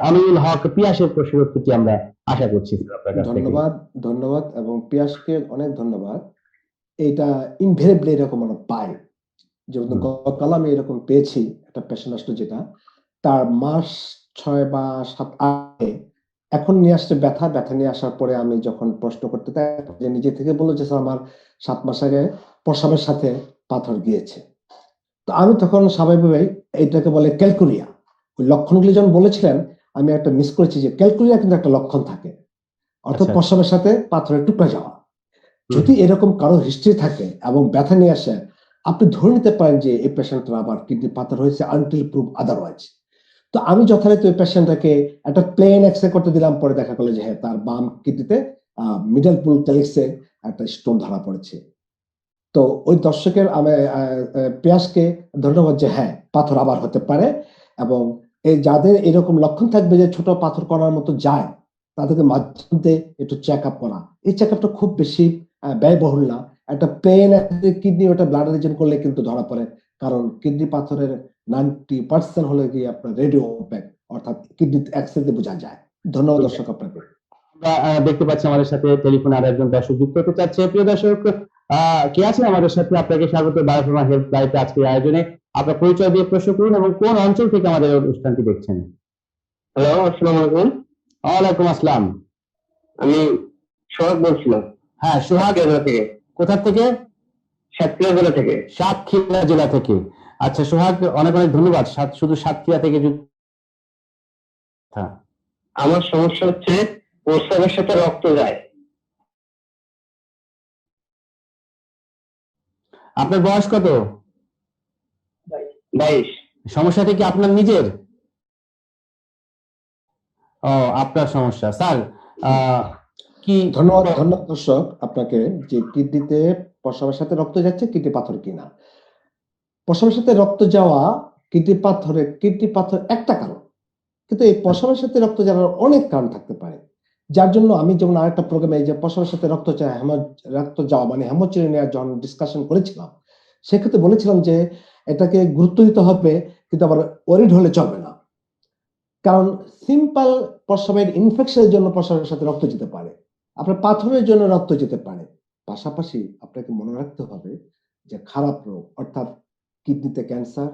আমিনুল হক পিয়াসের প্রশ্নের উত্তরটি আমরা আশা করছি। ধন্যবাদ এবং পিয়াসকে অনেক ধন্যবাদ। এটা ইনভেরিয়েবলি এরকম আমরা পাই, যেমন গতকাল আমি এরকম পেয়েছি একটা পেশেন্ট আসলো, যেটা তার মাস 6 বা 7 আগে, এখন নিয়ে আসছে ব্যথা নিয়ে আসার পরে আমি যখন প্রশ্ন করতে তাই যে নিজে থেকে বললো যে স্যার আমার 7 মাস আগে প্রস্রাবের সাথে পাথর গিয়েছে। তো আমি তখন স্বাভাবিকভাবে এটাকে বলে ক্যালকুরিয়া, ওই লক্ষণগুলি যখন বলেছিলেন আমি একটা মিস করেছি যে ক্যালকুরিয়া কিন্তু একটা লক্ষণ থাকে, অর্থাৎ প্রস্রাবের সাথে পাথরের টুকরা যাওয়া। যদি এরকম কারো হিস্ট্রি থাকে এবং ব্যথা নিয়ে আসে, আপনি ধরে নিতে পারেন যে এই পেশেন্টরা আবার কিডনি পাথর হয়েছে আনটিল প্রুভ আদারওয়াইজ। তো আমি যথারীতি ওই পেশেন্টটাকে একটা প্লেন এক্সরে করতে দিলাম, পরে দেখা গেল যে হ্যাঁ, তার বাম কিডনিতে মিডল পুল ক্যালিক্সে একটা স্টোন ধরা পড়েছে। তো ওই দর্শকের পিয়াসকে ধন্যবাদ যে হ্যাঁ, পাথর আবার হতে পারে, এবং এই যাদের এরকম লক্ষণ থাকবে যে ছোট পাথর করার মতো যায়, তাদেরকে মাঝে একটু চেক আপ করা। এই চেক আপটা খুব বেশি ব্যয়বহুল না, একটা প্লেন কিডনি ওটা ব্লাড রিজন করলে কিন্তু ধরা পড়ে, কারণ কিডনি পাথরের 90% হলে গিয়ে আপনার রেডিও ইম্প্যাক্ট, অর্থাৎ কিডনি এক্সরে বোঝা যায়। ধন্যবাদ দর্শক আপনাকে। আমরা দেখতে পাচ্ছি আমাদের সাথে টেলিফোনে আর একজন দর্শক যুক্ত হতে চাচ্ছে। প্রিয় দর্শক কে আছেন আমাদের সাথে? আপনাকে স্বাগত বায়োফার্মা হেলথ লাইফে আজকের আয়োজনে। আপনার পরিচয় দিয়ে প্রশ্ন করুন এবং কোন অঞ্চল থেকে আমাদের অনুষ্ঠানটি দেখছেন। হ্যালো, আসসালামু আলাইকুম। ওয়ালাইকুম আসসালাম। আমি সোহাগ বলছিলাম। হ্যাঁ, সোহাগ জেলা থেকে। কোথা থেকে? সাতক্ষীরা জেলা থেকে। সাতক্ষীরা জেলা থেকে। আচ্ছা সোহাগ, অনেক অনেক ধন্যবাদ। শুধু সাতক্ষীরা থেকে আমার সমস্যা হচ্ছে প্রস্রাবের সাথে রক্ত যায়। আপনার বয়স কত? 22। সমস্যাটা কি আপনার নিজের? ও, আপনার সমস্যা। স্যার, কি ধন্যবাদ ধন্যবাদ দর্শক আপনাকে, যে কিডনিতে প্রস্রাবের সাথে রক্ত যাচ্ছে কিডনি পাথর কিনা। প্রস্রাবের সাথে রক্ত যাওয়া কিডনি পাথর একটা কারণ, কিন্তু এই প্রস্রাবের সাথে রক্ত যাওয়ার অনেক কারণ থাকতে পারে, যার জন্য আমি যেমন আরেকটা প্রোগ্রামে এই যে প্রস্রাবের সাথে রক্ত যাওয়া মানে হেমোচিনিয়া যখন ডিসকাশন করেছিলাম, সেক্ষেত্রে বলেছিলাম যে এটাকে গুরুত্ব দিতে হবে, কিন্তু আবার ওয়ারিড হলে চলবে না। কারণ সিম্পল প্রস্রাবের ইনফেকশনের জন্য প্রস্রাবের সাথে রক্ত যেতে পারে, আপনার পাথরের জন্য রক্ত যেতে পারে। পাশাপাশি আপনাকে মনে রাখতে হবে যে খারাপ রোগ অর্থাৎ কিডনিতে ক্যান্সার,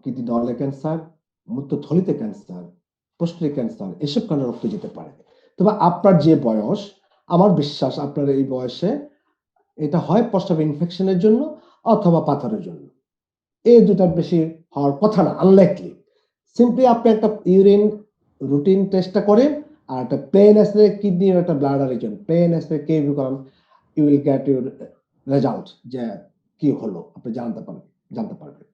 কিডনি নলে ক্যান্সার, মূত্রথলিতে ক্যান্সার, প্রস্টেট ক্যান্সার, এসব কারণে রক্ত যেতে পারে। তবে আপনার যে বয়স, আমার বিশ্বাস আপনার এই বয়সে এটা হয় প্রস্রাব ইনফেকশনের জন্য অথবা পাথরের জন্য। এই দুটার বেশি হওয়ার কথা না, আনলাইকলি। সিম্পলি আপনি একটা ইউরিন রুটিন টেস্টটা করেন, আর একটা প্লেন এক্সরে কিডনি আর একটা bladder region plain x ray KB করান, you will get your result যে কি হলো আপনি জানতে পারবেন।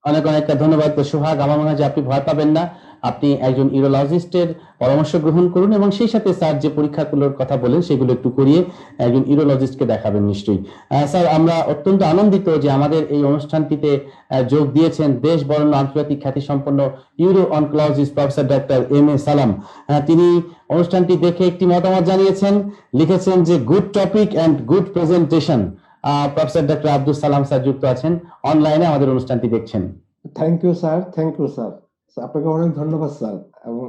অনেক অনেক ধন্যবাদ সোহাগ। আমার মনে হয় যে আপনি ভয় পাবেন না, আপনি একজন ইউরোলজিস্টের পরামর্শ গ্রহণ করুন এবং সেই সাথে স্যার যে পরীক্ষাগুলোর কথা বলেন সেগুলো একটু করিয়ে একজন ইউরোলজিস্টকে দেখাবেন নিশ্চয়ই। স্যার, আমরা অত্যন্ত আনন্দিত যে আমাদের এই অনুষ্ঠানটিতে যোগ দিয়েছেন দেশ বরেণ্য আন্তর্জাতিক খ্যাতিসম্পন্ন uro oncologist professor doctor M A. Salam. তিনি অনুষ্ঠানটি দেখে একটি মতামত জানিয়েছেন, লিখেছেন যে good topic and good presentation. Professor doctor Abdul Salam sir যুক্ত আছেন, অনলাইনে আমাদের অনুষ্ঠানটি দেখছেন। Thank you sir, thank you sir, আপনাকে অনেক ধন্যবাদ স্যার, এবং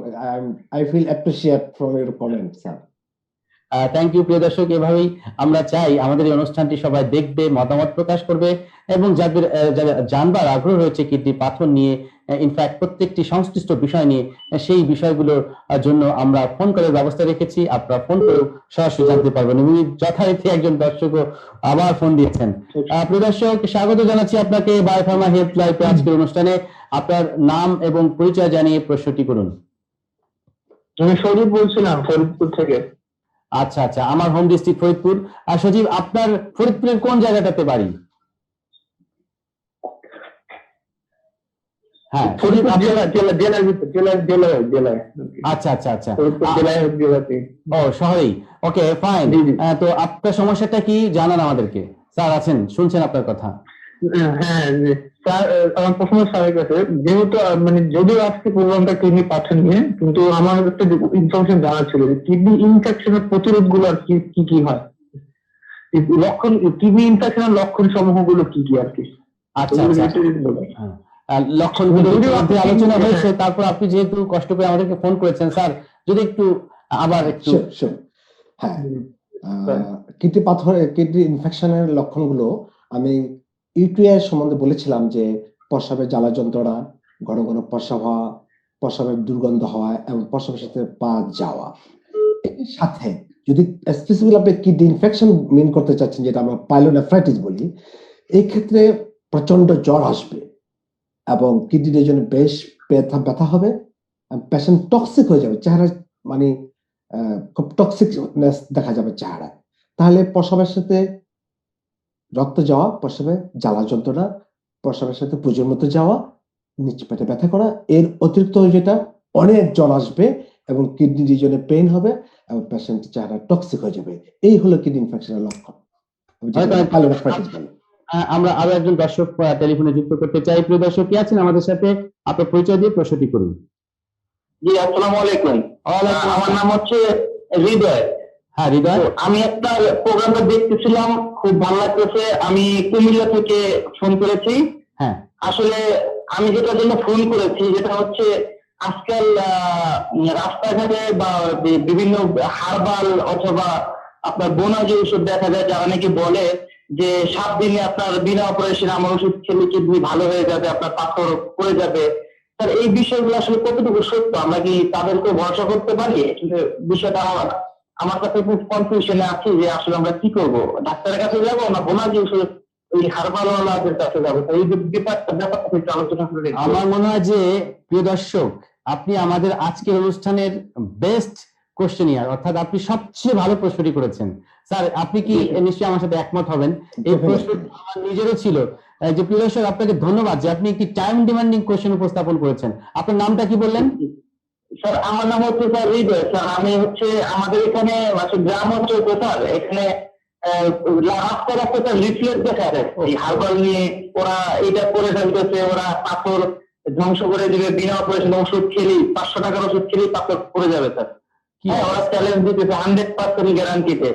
I feel appreciate from your comment sir. Thank you. প্রিয় দর্শক, এভাবেই আমরা চাই আমাদের এই অনুষ্ঠানটি সবাই দেখবে, মতামত প্রকাশ করবে এবং যাদের জানবার আগ্রহ রয়েছে কিডনি পাথর নিয়ে, ইনফ্যাক্ট প্রত্যেকটি সংশ্লিষ্ট বিষয় নিয়ে, সেই বিষয়গুলোর জন্য আমরা ফোন কলের ব্যবস্থা রেখেছি। আপনারা ফোন করেও সরাসরি জানতে পারবেন এবং যথারীতি একজন দর্শকও আবার ফোন দিয়েছেন। প্রিয় দর্শক, স্বাগত জানাচ্ছি আপনাকে বায়োফার্মা হেলথ লাইফে আজকের অনুষ্ঠানে। আপনার নাম এবং পরিচয় জানিয়ে প্রশ্নটি করুন। আমি সজীব বলছিলাম, ফরিদপুর থেকে। আচ্ছা আচ্ছা, আমার হোম ডিস্ট্রিক্ট ফরিদপুর। আর সজীব, আপনার ফরিদপুরের কোন জায়গাটাতে বাড়ি? হ্যাঁ, সজীব, জেলায়। আচ্ছা আচ্ছা আচ্ছা, জেলাতে। ও শহরেই, ওকে ফাইন। তো আপনার সমস্যাটা কি জানান আমাদেরকে। স্যার আছেন, শুনছেন আপনার কথা। হ্যাঁ স্যার, আমার প্রশ্ন স্যারের কাছে, যেহেতু মানে যদিও আজকে প্রোগ্রামটা কিডনি পাথর নিয়ে, কিন্তু আমার একটা ইনফরমেশন জানা ছিল যে কিডনি ইনফেকশনের প্রতিরোধ গুলো আর কি কি হয়, লক্ষণ, কিডনি ইনফেকশনের লক্ষণ সমূহ গুলো কি কি আর কি। আচ্ছা আচ্ছা, লক্ষণগুলো মধ্যে আলোচনা হয়েছে, তারপর আপনি যেহেতু কষ্ট করে আমাদেরকে ফোন করেছেন, স্যার যদি একটু আবার একটু। হ্যাঁ, কিডনি ইনফেকশনের লক্ষণগুলো আমি ইউটিআই সম্বন্ধে বলেছিলাম যে প্রস্রাবের জ্বালা যন্ত্রণা, ঘন ঘন প্রস্রাব হওয়া, প্রস্রাবের দুর্গন্ধ হওয়া এবং প্রস্রাবের সাথে পা যাওয়া। এর সাথে যদি স্পেসিফিক আপনি কিডনি ইনফেকশন মিন করতে চাচ্ছেন, যেটা আমরা পাইলোনেফ্রাইটিস বলি, এই ক্ষেত্রে প্রচন্ড জ্বর আসবে এবং কিডনির জন্য বেশ ব্যথা হবে, পেশেন্ট টক্সিক হয়ে যাবে, চেহারা মানে খুব টক্সিকনেস দেখা যাবে চেহারায়। তাহলে প্রস্রাবের সাথে রক্ত যাওয়া, প্রস্রাবে জ্বালা যন্ত্রণা, প্রস্রাবের সাথে পুজোর মতো যাওয়া, নিচে পেটে ব্যথা করা, এর অতিরিক্ত যেটা অনেক জ্বর আসবে এবং কিডনি রিজনে পেইন হবে এবং পেশেন্টের চেহারা টক্সিক হয়ে যাবে। এই হলো কিডনি ইনফেকশনের লক্ষণ। আমরা আরো একজন দর্শক টেলিফোনে যুক্ত করতে চাই। প্রিয় দর্শক, কি আছেন আমাদের সাথে? আপনার পরিচয় দিয়ে প্রশ্নটি করুন। জি, আসসালামু আলাইকুম। আমার নাম হচ্ছে হৃদয়। হ্যাঁ হৃদয়, আমি একটা প্রোগ্রামটা দেখতেছিলাম, খুব ভালো লাগতেছে। আমি কুমিল্লা থেকে ফোন করেছি। হ্যাঁ, আসলে আমি যেটার জন্য ফোন করেছি যেটা হচ্ছে আজকাল রাস্তাঘাটে বা বিভিন্ন হার্বাল অথবা আপনার বোনাজি ওষুধ দেখা যায়, যারা নাকি বলে যে 7 দিনে আপনার বিনা অপারেশন আমার ওষুধ খেলে কিডনি ভালো হয়ে যাবে, আপনার পাথর পড়ে যাবে। স্যার, এই বিষয়গুলো আসলে কতটুকু সত্য? আমরা কি তাদেরকে ভরসা করতে পারি? কিন্তু বিষয়টা আমার কাছে খুব কনফিউশনে আছি যে আসলে আমরা কি করব, ডাক্তারের কাছে যাবো না বোনাজি ওষুধ ওই হারবালওয়ালাদের কাছে যাবো? এই ব্যাপারটা একটু আলোচনা করে। আমার মনে হয় যে প্রিয় দর্শক, আপনি আমাদের আজকের অনুষ্ঠানের বেস্ট কোশ্চেনিয়ার, অর্থাৎ আপনি সবচেয়ে ভালো প্রশ্নটি করেছেন। স্যার, আপনি কি নিশ্চয়ই আমার সাথে একমত হবেন? এই প্রশ্ন আমার নিজেরও ছিল। যে প্রিয় দর্শক, আপনাকে ধন্যবাদ যে আপনি একটি টাইম ডিমান্ডিং কোশ্চেন উপস্থাপন করেছেন। আপনার নামটা কি বললেন? স্যার আমার নাম হচ্ছে স্যার হৃদয় স্যার। আমি হচ্ছে আমাদের এখানে গ্রাম অঞ্চল তো স্যার, এখানে রাস্তা রাস্তা স্যার লিফলেট দেখা যায় এই হারবাল নিয়ে, ওরা এটা করে ফেলতেছে, ওরা পাথর ধ্বংস করে দিবে, বিনা অপারেশন ওষুধ খেলেই 500 টাকার ওষুধ খেলেই পাথর পড়ে যাবে স্যার। হ্যাঁ, ওরা চ্যালেঞ্জ দিতেছে 100% গ্যারান্টিতে।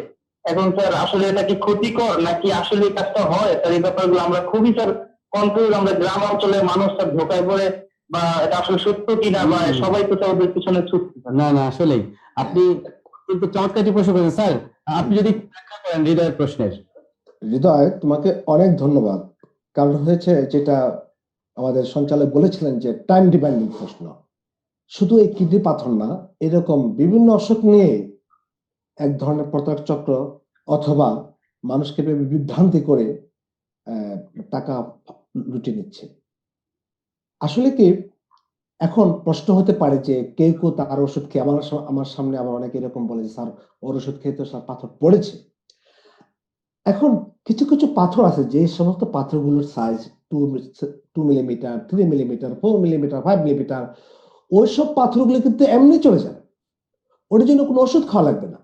এখন স্যার আসলে এটা কি ক্ষতিকর নাকি আসলে এই কাজটা হয় স্যার, এই ব্যাপারগুলো আমরা খুবই স্যার কনফিউজ। আমরা গ্রাম অঞ্চলের মানুষ স্যার ধোকায় পড়ে, বা এটা আসলে সত্য কিনা, বা সবাই তো স্যার ওদের পিছনে ছুটছে স্যার। না না, আসলেই আপনি কিন্তু চমৎকার একটি প্রশ্ন করেছেন স্যার। আপনি যদি ব্যাখ্যা করেন হৃদয়ের প্রশ্নের। হৃদয়, তোমাকে অনেক ধন্যবাদ। কারণ হয়েছে যেটা আমাদের সঞ্চালক বলেছিলেন যে টাইম ডিমান্ডিং প্রশ্ন, শুধু এই কিডনি পাথর না, এরকম বিভিন্ন অসুখ নিয়ে এক ধরনের প্রতারক চক্র অথবা মানুষকে বিভ্রান্তি করে টাকা লুটে নিচ্ছে। আসলে কি, এখন প্রশ্ন হতে পারে যে কেউ কেউ তার ওষুধ খেয়ে, আমার সামনে আবার অনেকে এরকম বলে যে স্যার ওর ওষুধ খেয়ে তো স্যার পাথর পড়েছে। এখন কিছু কিছু পাথর আছে যে সমস্ত পাথরগুলোর size 2 millimetre, 3 millimetre, 4 millimetre, 5 millimetre, ওইসব পাথরগুলো কিন্তু এমনি চলে যাবে, ওটার জন্য কোনো ওষুধ খাওয়া লাগবে না।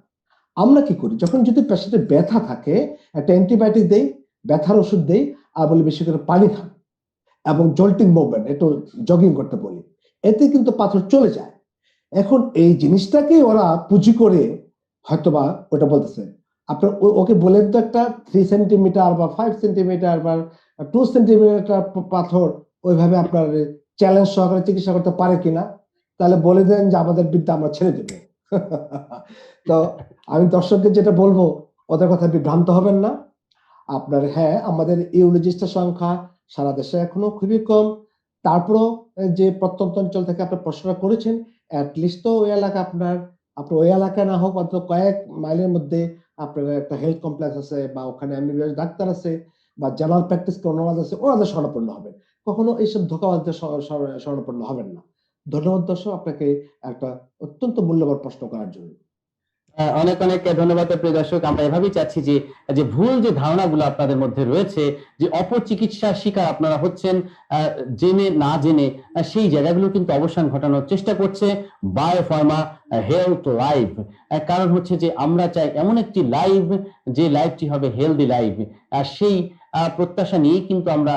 আমরা কি করি, যখন যদি পেশেন্টের ব্যথা থাকে একটা অ্যান্টিবায়োটিক দেই, ব্যথার ওষুধ দেই, আর বলি বেশি করে পানি খান এবং জল্টিং মুভমেন্ট, একটু জগিং করতে বলি, এতে কিন্তু পাথর চলে যায়। এখন এই জিনিসটাকে ওরা পুঁজি করে হয়তোবা ওটা বলতেছে। আপনার ওকে বলেন তো একটা 3 সেন্টিমিটার বা 5 সেন্টিমিটার বা 2 সেন্টিমিটার পাথর ওইভাবে আপনার চ্যালেঞ্জ সহকারে চিকিৎসা করতে পারে কিনা, তাহলে বলে দেন যে আমাদের বিদ্যা আমরা ছেড়ে দেব। তো আমি দর্শককে যেটা বলবো, ওদের কথা বিভ্রান্ত হবেন না। আপনার হ্যাঁ, আমাদের ইউরোলজিস্টের সংখ্যা সারা দেশে এখনো খুবই কম। তারপরও যে প্রত্যন্ত অঞ্চল থেকে আপনার প্রশ্নটা করেছেন, অ্যাটলিস্ট তো ওই এলাকা আপনার ওই এলাকায় না হোক, অন্তত কয়েক মাইলের মধ্যে আপনার একটা হেলথ কমপ্লেক্স আছে, বা ওখানে এমবিবিএস ডাক্তার আছে, বা জেনারেল প্র্যাকটিস ওনারা আছে, ওনাদের শরণাপন্ন হবেন। কখনো এইসব ধোঁকাবাজদের শরণাপন্ন হবেন না। ধন্যবাদ দর্শক আপনাকে একটা অত্যন্ত মূল্যবান প্রশ্ন করার জন্য। অনেক অনেক ধন্যবাদ প্রিয় দর্শক। আমরা এভাবেই চাচ্ছি যে যে ভুল যে ধারণাগুলো আপনাদের মধ্যে রয়েছে, যে অপচিকিৎসার শিকার আপনারা হচ্ছেন জেনে না জেনে, সেই জায়গাগুলো কিন্তু অবসান ঘটানোর চেষ্টা করছে বায়োফার্মা হেলথ লাইফ। কারণ হচ্ছে যে আমরা চাই এমন একটি লাইফ, যে লাইফটি হবে হেলদি লাইফ। আর সেই প্রত্যাশা নিয়েই কিন্তু আমরা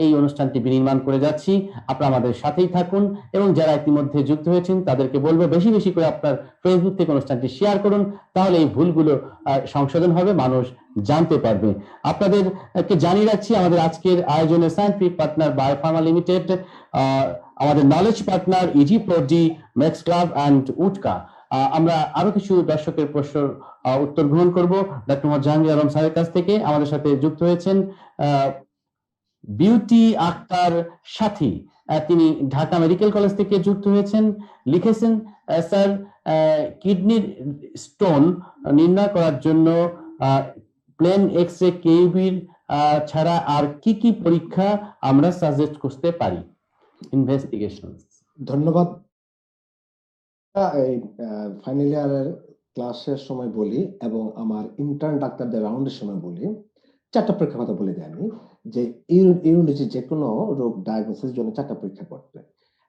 এই অনুষ্ঠানটি বিনির্মাণ করে যাচ্ছি। আপনারা আমাদের সাথেই থাকুন, এবং যারা ইতিমধ্যে যুক্ত হয়েছেন তাদেরকে বলবো বেশি বেশি করে আপনার ফেসবুক থেকে অনুষ্ঠানটি শেয়ার করুন, তাহলে এই ভুলগুলো সংশোধন হবে, মানুষ জানতে পারবে। আপনাদেরকে জানিয়ে রাখছি আমাদের আজকের আয়োজনে সায়েন্টিফিক পার্টনার বায়োফার্মা লিমিটেড, আমাদের নলেজ পার্টনার ইজি4ডি, ম্যাক্স ক্লাব অ্যান্ড উটকা। আমরা আরো কিছু দর্শকের প্রশ্ন উত্তর গ্রহণ করব ডক্টর মোহাম্মদ জাহাঙ্গীর আলম স্যারের কাছ থেকে। আমাদের সাথে যুক্ত হয়েছেন বিউটি আক্তার সাথী, তিনি ঢাকা মেডিকেল কলেজ থেকে যুক্ত হয়েছেন। লিখেছেন, স্যার কিডনির স্টোন নির্ণয় করার জন্য প্লেন এক্স রে কেইবির ছাড়া আর কি কি পরীক্ষা আমরা সাজেস্ট করতে পারি? ইনভেস্টিগেশন। ধন্যবাদ। এই ফাইনাল ইয়ারের ক্লাসের সময় বলি এবং আমার ইন্টার্ন ডাক্তারদের রাউন্ডের সময় বলি, 4টা পরীক্ষার কথা বলে দিই আমি, যে ইউরোলজি যে কোনো রোগ ডায়াগনোসিস জন্য 4টা পরীক্ষা করতে।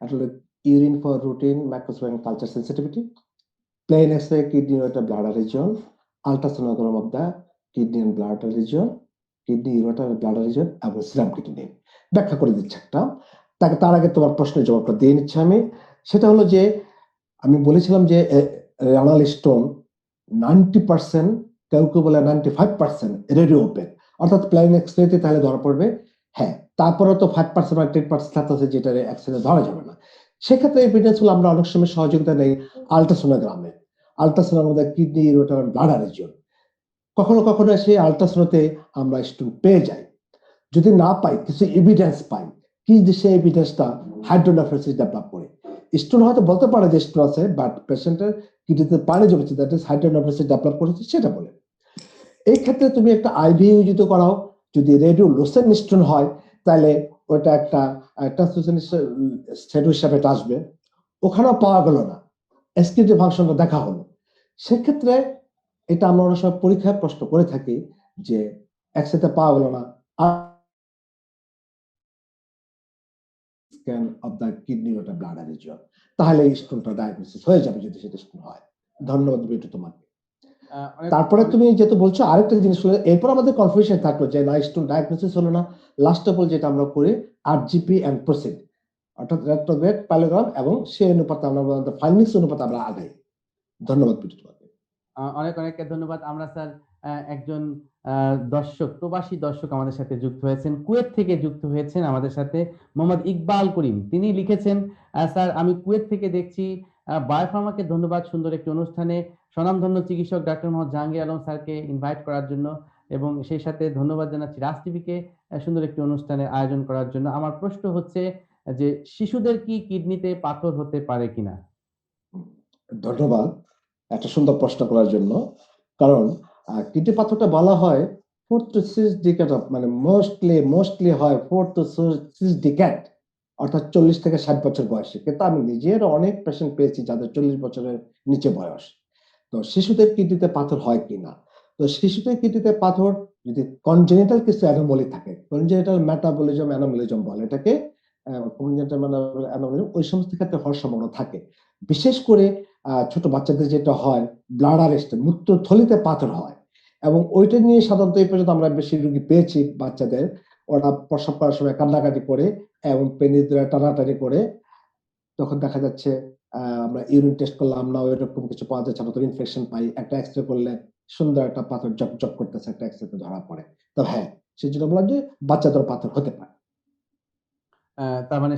একটা হলো urine for routine microscopic culture sensitivity, plain X-ray kidney ureter bladder region, ultrasonogram of the kidney and bladder region, kidney ureter bladder region এবং সিরাম ক্রিয়েটিনিন। ব্যাখ্যা করে দিচ্ছি একটা, তার আগে তোমার প্রশ্নের জবাবটা দিয়ে নিচ্ছি আমি। সেটা হলো যে আমি বলেছিলাম যে রেনাল স্টোন 90%, কেউ কেউ বলে 95% রেডিও ওপেক, অর্থাৎ প্লেন এক্স-রেতে তাহলে ধরা পড়বে। হ্যাঁ, তারপরে তো 5% বা 10% আছে যেটা এক্স-রে ধরা যাবে না। সেক্ষেত্রে এভিডেন্স হলো আমরা অনেক সময় সহযোগিতা নেই আল্ট্রাসোনোগ্রামে। Ultrasonogram kidney ureter bladder region, কখনো কখনো সেই আল্ট্রাসোনোতে আমরা স্টোন পেয়ে যাই। যদি না পাই, কিছু এভিডেন্স পাই, কি সেই এভিডেন্সটা হাইড্রোনেফ্রোসিস ডেভেলপ করে। স্টোন হয়তো বলতে পারে যে স্টোন আছে, বাট পেশেন্টের কিডনিতে পানি জমেছে, দ্যাট ইজ হাইড্রোনেফ্রোসিস ডেভেলপ করেছে, সেটা বলে। এই ক্ষেত্রে তুমি একটা আইভি ইউজিত করাও। যদি রেডিও লোসেন স্টোন হয়, তাহলে ওটা একটা ট্রান্সফিউশন হিসাবে আসবে। ওখানেও পাওয়া গেল না, এসকিউটি ফাংশনটা দেখা হলো। সেক্ষেত্রে এটা আমরা অনেক সময় পরীক্ষায় প্রশ্ন করে থাকি যে একসাথে পাওয়া গেল না, স্ক্যান অফ দ্য কিডনি ওটা ব্লাডার রিজিয়ন, তাহলে এই স্টোনটা ডায়াগনোসিস হয়ে যাবে যদি সেটা স্টোন হয়। ধন্যবাদ বিটু তোমাকে। তারপরে তুমি যেহেতু বলছো আরেকটা জিনিস হলো, এরপর আমাদের কনফিউশন থাকলো যে না স্টোন ডায়াগনোসিস হলো না, লাস্ট অফ অল যেটা আমরা করি আরজিপি এন্ড প্রসিড, অর্থাৎ রেট্রোগ্রেড প্যালোগ্রাম, এবং সেই অনুপাতে আমরা ফাইন্ডিংস অনুপাতে আমরা আগাই। ধন্যবাদ বিটু তোমাকে। অনেক অনেক ধন্যবাদ। আমরা স্যার একজন দর্শক, প্রবাসী দর্শক আমাদের সাথে যুক্ত হয়েছেন, কুয়েত থেকে যুক্ত হয়েছেন আমাদের সাথে, মোহাম্মদ ইকবাল করিম। তিনি লিখেছেন, স্যার আমি কুয়েত থেকে দেখছি, বায়োফার্মাকে ধন্যবাদ সুন্দর একটি অনুষ্ঠানে স্বনামধন্য চিকিৎসক ডাক্তার মোহাম্মদ জাহাঙ্গীর আলম স্যারকে ইনভাইট করার জন্য, এবং সেই সাথে ধন্যবাদ জানাচ্ছি রাজ টিভিকে সুন্দর একটি অনুষ্ঠানের আয়োজন করার জন্য। আমার প্রশ্ন হচ্ছে যে শিশুদের কি কিডনিতে পাথর হতে পারে কিনা? ধন্যবাদ একটা সুন্দর প্রশ্ন করার জন্য। কারণ কিডনি পাথরটা বলা হয় 4 to 6 ডিকেড অফ, মানে মোস্টলি হয় 4 to 6 ডিকেড, অর্থাৎ 40 থেকে 60 বছর বয়সে। কিন্তু আমি নিজের অনেক পেশেন্ট পেয়েছি যাদের 40 বছরের নিচে বয়স। তো শিশুদের কিডনিতে পাথর হয় কিনা, তো শিশুদের কিডনিতে পাথর যদি কনজেনিটাল কিছু অ্যানোমালি থাকে, কনজেনিটাল মেটাবলিজম অ্যানোমালিজম বলে এটাকে, কনজেনিটাল অ্যানোমালিজম, ওই সমস্ত ক্ষেত্রে হওয়ার সম্ভাবনা থাকে। বিশেষ করে ছোট বাচ্চাদের যেটা হয় ব্লাড আরেস্ট, মূত্রথলিতে পাথর হয়, এবং ওইটা নিয়ে সাধারণত এই পর্যন্ত আমরা বেশি রোগী পেয়েছি। বাচ্চাদের ওরা প্রসব করার সময় কান্নাকাটি করে এবং পেনিস ধরে টানাটানি করে, তখন দেখা যাচ্ছে আমরা ইউরিন টেস্ট করলাম না, এরকম কিছু পাওয়া যাচ্ছে, আমরা তো ইনফেকশন পাই, একটা এক্সরে করলে সুন্দর একটা পাথর জক করতেছে, একটা এক্সরে ধরা পড়ে। তো হ্যাঁ, সেই জন্য বললাম যে বাচ্চাদের পাথর হতে পারে। তার মানে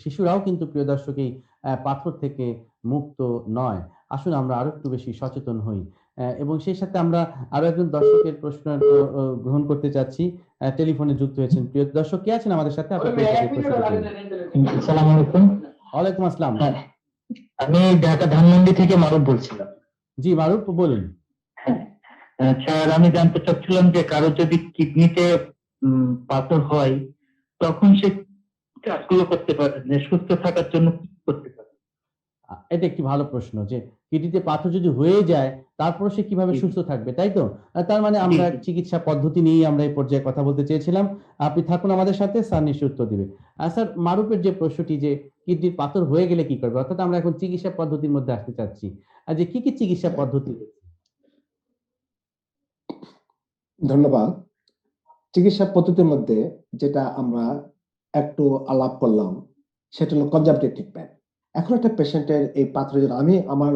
শিশুরাও কিন্তু প্রিয় দর্শক এই পাথর থেকে মুক্ত নয়। আসুন আমরা আরো একটু বেশি সচেতন হই। এবং সেই সাথে আমরা আরো একজন দর্শকের প্রশ্ন গ্রহণ করতে চাচ্ছি। টেলিফোনে যুক্ত হয়েছেন প্রিয় দর্শক, কে আছেন আমাদের সাথে? আপনার প্রশ্ন করুন। আসসালামু আলাইকুম। ওয়ালাইকুম আসসালাম। হ্যাঁ, আমি ঢাকা ধানমন্ডি থেকে মারুফ বলছিলাম। জি মারুফ, বলুন। হ্যাঁ, স্যার আমি জানতে চাচ্ছিলাম যে কারো যদি কিডনিতে পাথর হয় তখন সে কাজগুলো করতে পারে না, সুস্থ থাকার জন্য কি করতে পারে? এটা একটি ভালো প্রশ্ন, যে কিডনিতে পাথর যদি হয়ে যায় তারপর সে কিভাবে সুস্থ থাকবে, তাই তো? তার মানে আমরা জি। চিকিৎসা পদ্ধতি নিয়ে আমরা এই পর্যায়ে কথা বলতে চেয়েছিলাম। আপনি থাকুন আমাদের সাথে, স্যার নিশ্চয়ই উত্তর দিবে। স্যার মারুফের যে প্রশ্নটি, যে কিডনির পাথর হয়ে গেলে কি করবে, অর্থাৎ আমরা এখন চিকিৎসা পদ্ধতির মধ্যে আসতে চাচ্ছি, যে কি কি চিকিৎসা পদ্ধতি? ধন্যবাদ। চিকিৎসা পদ্ধতির মধ্যে যেটা আমরা একটু আলাপ করলাম সেটা হলো কনজারভেটিভ ট্রিটমেন্ট। এখন একটা পেশেন্টের এই পাথরের জন্য আমি আমার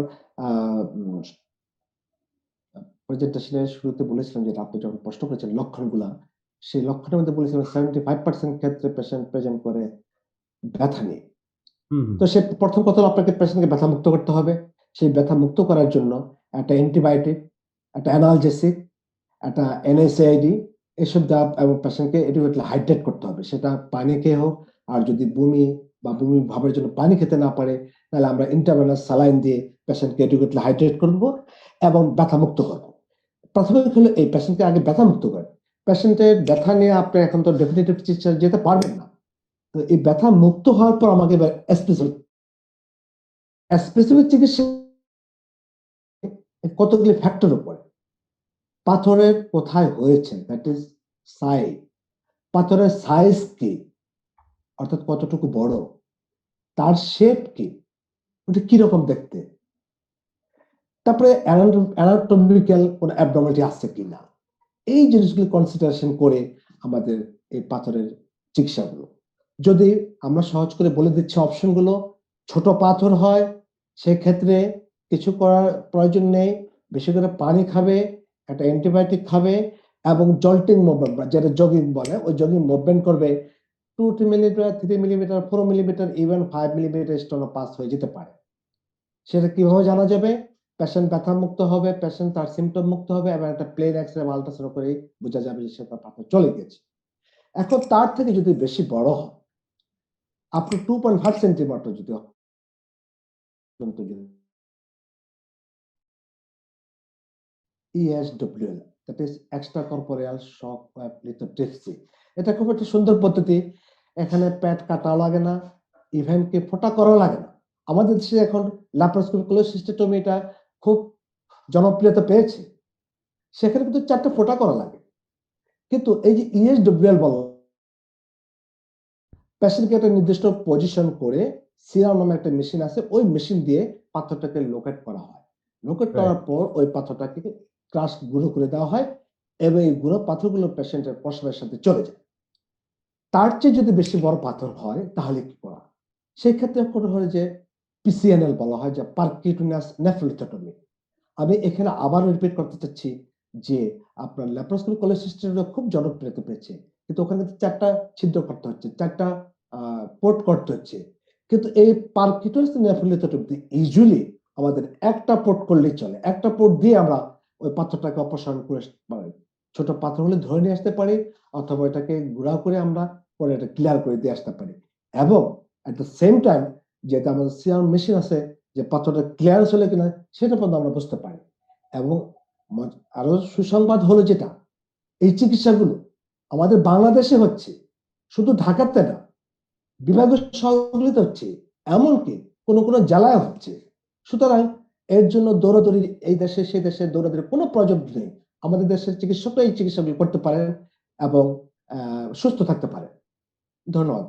প্রেজেন্টেশনের শুরুতে বলেছিলাম, যেটা আপনি যখন প্রশ্ন করেছেন লক্ষণগুলা, সেই লক্ষণের মধ্যে বলেছিলাম 75% ক্ষেত্রে পেশেন্ট প্রেজেন্ট করে ব্যথা নিয়ে। হুম হুম। তো সে প্রথম কথা হলো আপনাকে পেশেন্টকে ব্যথা মুক্ত করতে হবে। সেই ব্যথা মুক্ত করার জন্য একটা অ্যান্টিবায়োটিক, একটা অ্যানালজেসিক, একটা NSAID এসব দেওয়া, এবং পেশেন্টকে এডুকেটলি হাইড্রেট করতে হবে। সেটা পানি খেয়ে হোক, আর যদি বমি বা বমি ভাবের জন্য পানি খেতে না পারে, তাহলে আমরা ইন্ট্রাভেনাস স্যালাইন দিয়ে পেশেন্টকে এডুকেটলি হাইড্রেট করব এবং ব্যথা মুক্ত করব। প্রাথমিক হলো এই, পেশেন্টকে আগে ব্যথা মুক্ত করেন। পেশেন্টের ব্যথা নিয়ে আপনি এখন তো ডেফিনিটিভ চিকিৎসা যেতে পারবেন না। তো এই ব্যথা মুক্ত হওয়ার পর আমাকে স্পেসিফিক চিকিৎসা কতগুলি ফ্যাক্টর উপরে। পাথরের কোথায় হয়েছে, দ্যাট ইজ সাইজ। পাথরের সাইজ কি, অর্থাৎ কতটুকু বড়, তার শেপ কি, ওটা কিরকম দেখতে, তারপরে অ্যানাটমিক্যাল কোন অ্যাবনর্মালিটি আছে কিনা, এই জিনিসগুলি কনসিডারেশন করে আমাদের এই পাথরের চিকিৎসাগুলো। যদি আমরা সহজ করে বলে দিচ্ছি অপশনগুলো, ছোট পাথর হয় সেক্ষেত্রে কিছু করার প্রয়োজন নেই, বেশি করে পানি খাবে, একটা অ্যান্টিবায়োটিক খাবে, এবং জল্টিং মুভমেন্ট যেটা জগিং বলে, ওই জগিং মুভমেন্ট করবে। 2 millimetre, 3 millimetre, 4 millimetre, even 5 millimetre স্টোনও পাস হয়ে যেতে পারে। সেটা কিভাবে জানা যাবে? পেশেন্ট ব্যথা মুক্ত হবে, পেশেন্ট তার সিমটম মুক্ত হবে, এবং একটা প্লেন এক্সরে বা আল্ট্রাসাউন্ড করেই বোঝা যাবে যে সে তার পাথর চলে গেছে। এখন তার থেকে যদি বেশি বড় হয়, আপনি 2.5 সেন্টিমিটার যদি ESWL, that is extra corporeal shock lithotripsy. এটা খুব একটা সুন্দর পদ্ধতি। এখানে পেট কাটাও লাগে না, ইভেন কি ফোঁটা করাও লাগে না। আমাদের দেশে এখন ল্যাপারোস্কোপিক কোলেসিস্টেক্টমি এটা খুব জনপ্রিয়তা পেয়েছে। সেখানে কিন্তু 4টা ফোঁটা করা লাগে। কিন্তু এই যে ESWL বলা, পেশেন্টকে একটা নির্দিষ্ট পজিশন করে সিরাম নামে একটা মেশিন আছে, ওই মেশিন দিয়ে পাথরটাকে লোকেট করা হয়। লোকেট করার পর ওই পাথরটাকে ক্রাশ গুঁড়ো করে দেওয়া হয় এবং এই গুঁড়ো পাথরগুলো পেশেন্টের প্রস্রাবের সাথে চলে যায়। তার চেয়ে যদি বেশি বড় পাথর হয় তাহলে কি করা? সেই ক্ষেত্রে করা হয় যে PCNL বলা হয়, যে পারকিউটেনিয়াস নেফ্রোলিথেক্টমি। আমি এখানে আবারও রিপিট করতে চাচ্ছি যে আপনার ল্যাপারোস্কোপিক কোলেসিস্টেক্টমি খুব জনপ্রিয়তা পেয়েছে, কিন্তু ওখানে 4টা ছিদ্র করতে হচ্ছে, 4টা পোর্ট করতে হচ্ছে। কিন্তু এই পারকিউটেনিয়াস নেফ্রোলিথেক্টমি ইউজুয়ালি আমাদের একটা পোর্ট করলেই চলে। একটা পোর্ট দিয়ে আমরা ওই পাথরটাকে অপসারণ করে পারি। ছোট পাথর হলে ধরে নিয়ে আসতে পারি, অথবা এটাকে গুঁড়া করে আমরা পরে এটা ক্লিয়ার করে দিয়ে আসতে পারি। এবং এট দ্য সেম টাইম যেটা আমাদের সিআর মেশিন আছে, যে পাথরটা ক্লিয়ারেন্স হলে কিনা সেটা পর্যন্ত আমরা বুঝতে পারি। এবং আরো সুসংবাদ হলো যেটা, এই চিকিৎসাগুলো আমাদের বাংলাদেশে হচ্ছে, শুধু ঢাকাতে না, বিভাগীয় শহরগুলিতে হচ্ছে, এমনকি কোন কোন জেলায় হচ্ছে। সুতরাং এর জন্য দৌড়াদৌড়ি, এই দেশে সেই দেশে দৌড়াদৌড়ি কোনো প্রয়োজন নেই। আমাদের দেশের চিকিৎসকরা এই চিকিৎসাগুলো করতে পারেন এবং সুস্থ থাকতে পারে। ধন্যবাদ।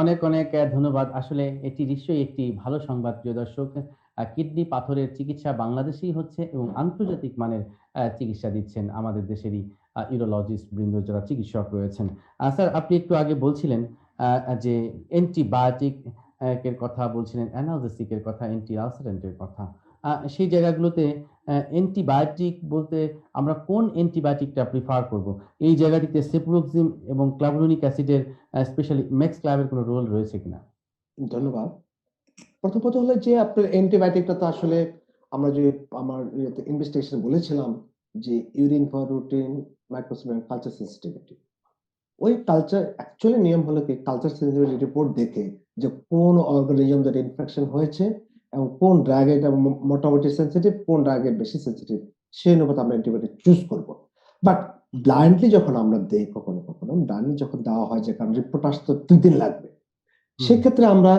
অনেক অনেক ধন্যবাদ। আসলে এটি নিশ্চয়ই একটি ভালো সংবাদ প্রিয় দর্শক। কিডনি পাথরের চিকিৎসা বাংলাদেশেই হচ্ছে এবং আন্তর্জাতিক মানের চিকিৎসা দিচ্ছেন আমাদের দেশেরই ইউরোলজিস্ট বৃন্দ যারা চিকিৎসক রয়েছেন। স্যার আপনি একটু আগে বলছিলেন যে অ্যান্টিবায়োটিক এর কথা বলছিলেন, অ্যানালজেসিকের কথা, অ্যান্টি আলসারেন্টের কথা। সেই জায়গাগুলোতে অ্যান্টিবায়োটিক বলতে আমরা কোন অ্যান্টিবায়োটিকটা প্রিফার করব? এই জায়গাটিতে সেফ্রোক্সিম এবং ক্লাভুলোনিক অ্যাসিডের স্পেশালি ম্যাক্স ক্লাবের কোনো রোল রয়েছে কিনা? ধন্যবাদ। প্রথমত হলো যে আপনার অ্যান্টিবায়োটিকটা তো আসলে আমরা যে আমার ইনভেস্টিগেশন বলেছিলাম যে urine for routine microscopic culture sensitivity. ওই কালচার অ্যাকচুয়ালি নিয়ম হলো কি, কালচার সেন্সিটিভিটি রিপোর্ট দেখে যে কোন অর্গানিজম দ্বারা ইনফেকশন হয়েছে এবং কোন ড্রাগে এটা মোটামুটি সেন্সিটিভ, কোন ড্রাগে বেশি সেন্সিটিভ, সেই অনুপাতে আমরা অ্যান্টিবায়োটিক চুজ করব। বাট ব্লাইন্ডলি যখন আমরা দেই, কখনো কখনো ব্লাইন্ডলি যখন দেওয়া হয়, যে কারণ রিপোর্ট আসতে 3 দিন লাগবে, সেক্ষেত্রে আমরা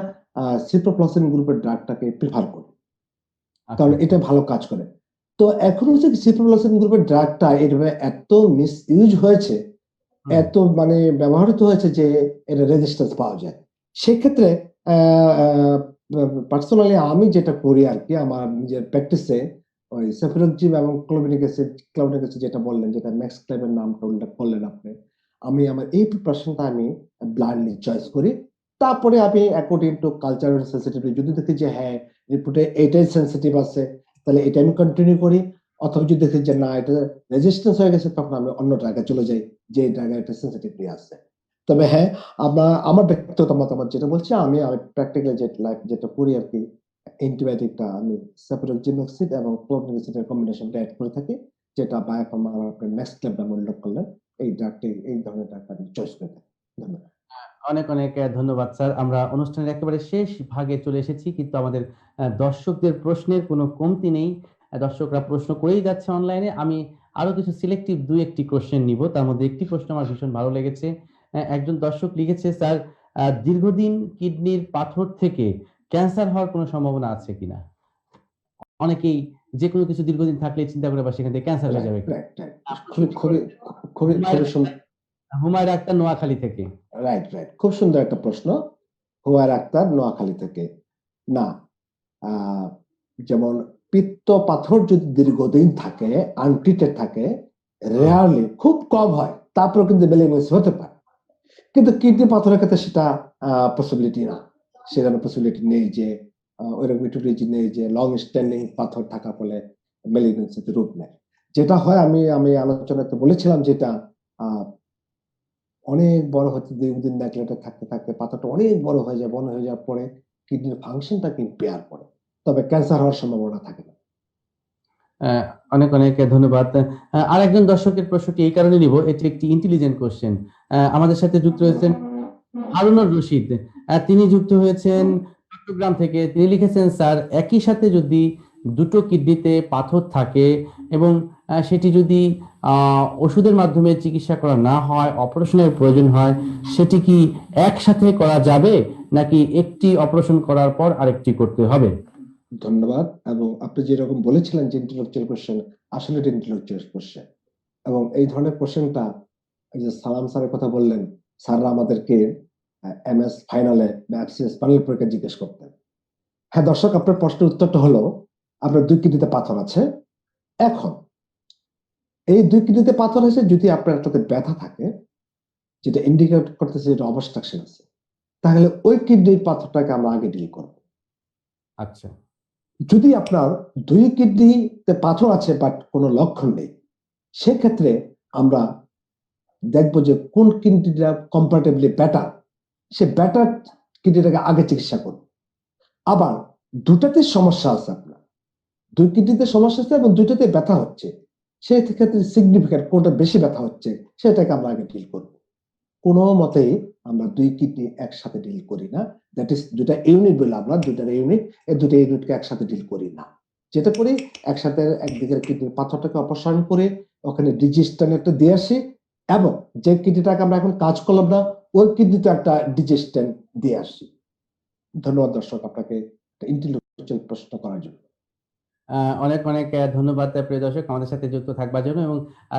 সিপ্রোফ্লক্সাসিন গ্রুপের ড্রাগটাকে প্রিফার করি, কারণ এটা ভালো কাজ করে। তো এখন হচ্ছে সিপ্রোফ্লক্সাসিন গ্রুপের ড্রাগটা এভাবে এত মিস ইউজ হয়েছে, এত মানে ব্যবহৃত হয়েছে যে এটা রেজিস্ট্যান্স পাওয়া যায়। সেক্ষেত্রে পার্সোনালি আমি যেটা করি আর কি, আমার নিজের প্র্যাকটিসে ওই সেফিরোক্সিম এবং ক্লোভিনিক অ্যাসিড যেটা বললেন, যেটা ম্যাক্স ক্লাবের নামটা উল্লেখ করলেন আপনি, আমি আমার এই প্রিপারেশনটা আমি ব্লাইন্ডলি চয়েস করি। তারপরে আমি অ্যাকর্ডিং টু কালচারাল সেন্সিটিভিটি যদি দেখি যে হ্যাঁ রিপোর্টে এটাই সেন্সিটিভ আছে, তাহলে এটা আমি কন্টিনিউ করি। অথবা যদি দেখি যে না এটা রেজিস্ট্যান্স হয়ে গেছে, তখন আমি অন্য জায়গায় চলে যাই যে জায়গায় এটা সেন্সিটিভিটি আছে। তবে হ্যাঁ, আমার ব্যক্তিগত মতামত যেটা বলছি, আমি প্র্যাকটিক্যাল যেটা করি আর কি, অ্যান্টিবায়োটিকটা আমি সেফিরোক্সিম অ্যাসিড এবং ক্লোভিনিক অ্যাসিডের কম্বিনেশনটা অ্যাড করে থাকি, যেটা বায়োফার্মা আপনি ম্যাক্স ক্লাব নামে উল্লেখ করলেন, এই ড্রাগটি, এই ধরনের ড্রাগ আমি চয়েস করে থাকি। ধন্যবাদ। অনেক অনেক ধন্যবাদ স্যার। আমরা অনুষ্ঠানের একেবারে শেষ ভাগে চলে এসেছি, কিন্তু আমাদের দর্শকদের প্রশ্নের কোনো কমতি নেই। দর্শকরা প্রশ্ন করেই যাচ্ছে অনলাইনে। আমি আরো কিছু সিলেক্টিভ 2-1টি কোশ্চেন নিব। তার মধ্যে একটি প্রশ্ন আমার ভীষণ ভালো লেগেছে। একজন দর্শক লিখেছে, স্যার দীর্ঘদিন কিডনির পাথর থেকে ক্যান্সার হওয়ার কোনো সম্ভাবনা আছে কিনা? অনেকেই যে কোনো কিছু দীর্ঘদিন থাকলে চিন্তা করে বা সেখান থেকে ক্যান্সার হয়ে যাবে। খুবই সুন্দর। হুমায়রা আক্তার নোয়াখালী থেকে। রাইট, খুব সুন্দর একটা প্রশ্ন। হুমায়রা আক্তার নোয়াখালী থেকে। না, যেমন পিত্ত পাথর যদি দীর্ঘদিন থাকে, আনট্রিটেড থাকে, রেয়ারলি খুব কম হয়, তারপর কিন্তু মেলিগনেন্সি হতে পারে। কিন্তু কিডনি পাথরের ক্ষেত্রে সেটা পসিবিলিটি না, সেখানে পসিবিলিটি নেই যে ওইরকম ইটিউলজি নেই যে লং স্ট্যান্ডিং পাথর থাকা ফলে মেলিগনেন্সিতে রূপ নেয়। যেটা হয়, আমি আলোচনাতে বলেছিলাম, যেটা অনেক বড় হচ্ছে, দীর্ঘদিন দেখলে এটা থাকতে থাকতে পাথরটা অনেক বড় হয়ে যায়, বড় হয়ে যাওয়ার পরে কিডনির ফাংশনটাকে ইম্পেয়ার করে, তবে ক্যান্সার হওয়ার সম্ভাবনা থাকে না। অনেক অনেক ধন্যবাদ। আর একজন দর্শকের প্রশ্নটি এই কারণে নিব, এটি একটি ইন্টেলিজেন্ট কোশ্চেন। আমাদের সাথে যুক্ত হয়েছেন হারুনুর রশিদ। তিনি যুক্ত হয়েছেন চট্টগ্রাম থেকে। তিনি লিখেছেন, স্যার একই সাথে যদি দুটো কিডনিতে পাথর থাকে এবং সেটি যদি ওষুধের মাধ্যমে চিকিৎসা করা না হয়, অপারেশনের প্রয়োজন হয়, সেটি কি একসাথে করা যাবে নাকি একটি অপারেশন করার পর আরেকটি করতে হবে? ধন্যবাদ। এবং আপনি যেরকম বলেছিলেন যে ইন্টেলেকচুয়াল কোশ্চেন, আসলে এটা ইন্টেলেকচুয়াল কোশ্চেন। এবং এই ধরনের কোশ্চেনটা এই যে সালাম স্যারের কথা বললেন, স্যাররা আমাদেরকে এমএস ফাইনালে বা এফসিএস ফাইনাল পরীক্ষা জিজ্ঞেস করতেন। হ্যাঁ দর্শক, আপনার প্রশ্নের উত্তরটা হলো আপনার 2 কিডনিতে পাথর আছে। এখন এই 2 কিডনিতে পাথর আছে, যদি আপনার একটাতে ব্যথা থাকে যেটা ইন্ডিকেট করতেছে যেটা অবস্ট্রাকশন আছে, তাহলে ওই কিডনির পাথরটাকে আমরা আগে ডিল করব। আচ্ছা, যদি আপনার 2 কিডনিতে পাথর আছে বাট কোনো লক্ষণ নেই, সেক্ষেত্রে আমরা দেখবো যে কোন কিডনিটা কম্পারেটিভলি বেটার, সে বেটার কিডনিটাকে আগে চিকিৎসা করব। আবার দুটাতে সমস্যা আছে, আপনার 2 কিডনিতে সমস্যা আছে এবং দুটাতে ব্যথা হচ্ছে, সেই ক্ষেত্রে সিগনিফিক্যান্ট কোনটা বেশি ব্যথা হচ্ছে সেটাকে আমরা আগে ডিল করব। কোনো মতেই আমরা 2 কিডনি একসাথে ডিল করি না। দ্যাট ইজ দুটা ইউনিট বলে আমরা দুটার ইউনিট, এই দুটো ইউনিটকে একসাথে ডিল করি না। যেটা করি একসাথে একদিকের কিডনির পাথরটাকে অপসারণ করে ওখানে ডিজিস্টেন একটা দিয়ে আসি, এবং যে কিডনিটাকে আমরা এখন কাজ করলাম না ওই কিডনিতে একটা ডিজিস্টেন দিয়ে আসি। ধন্যবাদ দর্শক আপনাকে ইন্টেলেকচুয়াল প্রশ্ন করার জন্য। অনেক অনেক ধন্যবাদ প্রিয় দর্শক আমাদের সাথে যুক্ত থাকবার জন্য। এবং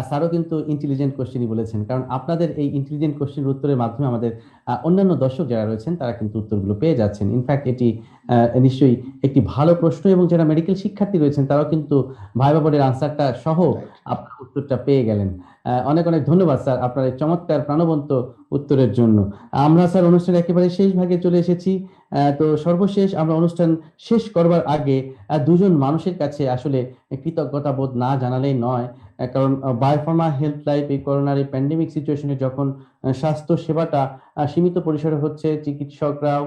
স্যারও কিন্তু ইন্টেলিজেন্ট কোশ্চেনই বলেছেন, কারণ আপনাদের এই ইন্টেলিজেন্ট কোশ্চেনের উত্তরের মাধ্যমে আমাদের অন্যান্য দর্শক যারা রয়েছেন তারা কিন্তু উত্তরগুলো পেয়ে যাচ্ছেন। ইনফ্যাক্ট এটি নিশ্চয়ই একটি ভালো প্রশ্ন, এবং যারা মেডিকেল শিক্ষার্থী রয়েছেন তারাও কিন্তু ভাইবা বোর্ডের আনসারটা সহ আপনার উত্তরটা পেয়ে গেলেন। অনেক অনেক ধন্যবাদ স্যার আপনার এই চমৎকার প্রাণবন্ত উত্তরের জন্য। আমরা স্যার অনুষ্ঠানের একেবারে শেষ ভাগে চলে এসেছি। তো সর্বশেষ আমরা অনুষ্ঠান শেষ করবার আগে দুজন মানুষের কাছে আসলে কৃতজ্ঞতা বোধ না জানালেই নয়। কারণ বায়োফার্মা হেলথ লাইফ এই করোনার এই প্যান্ডেমিক সিচুয়েশনে যখন স্বাস্থ্য সেবাটা সীমিত পরিসরে হচ্ছে, চিকিৎসকরাও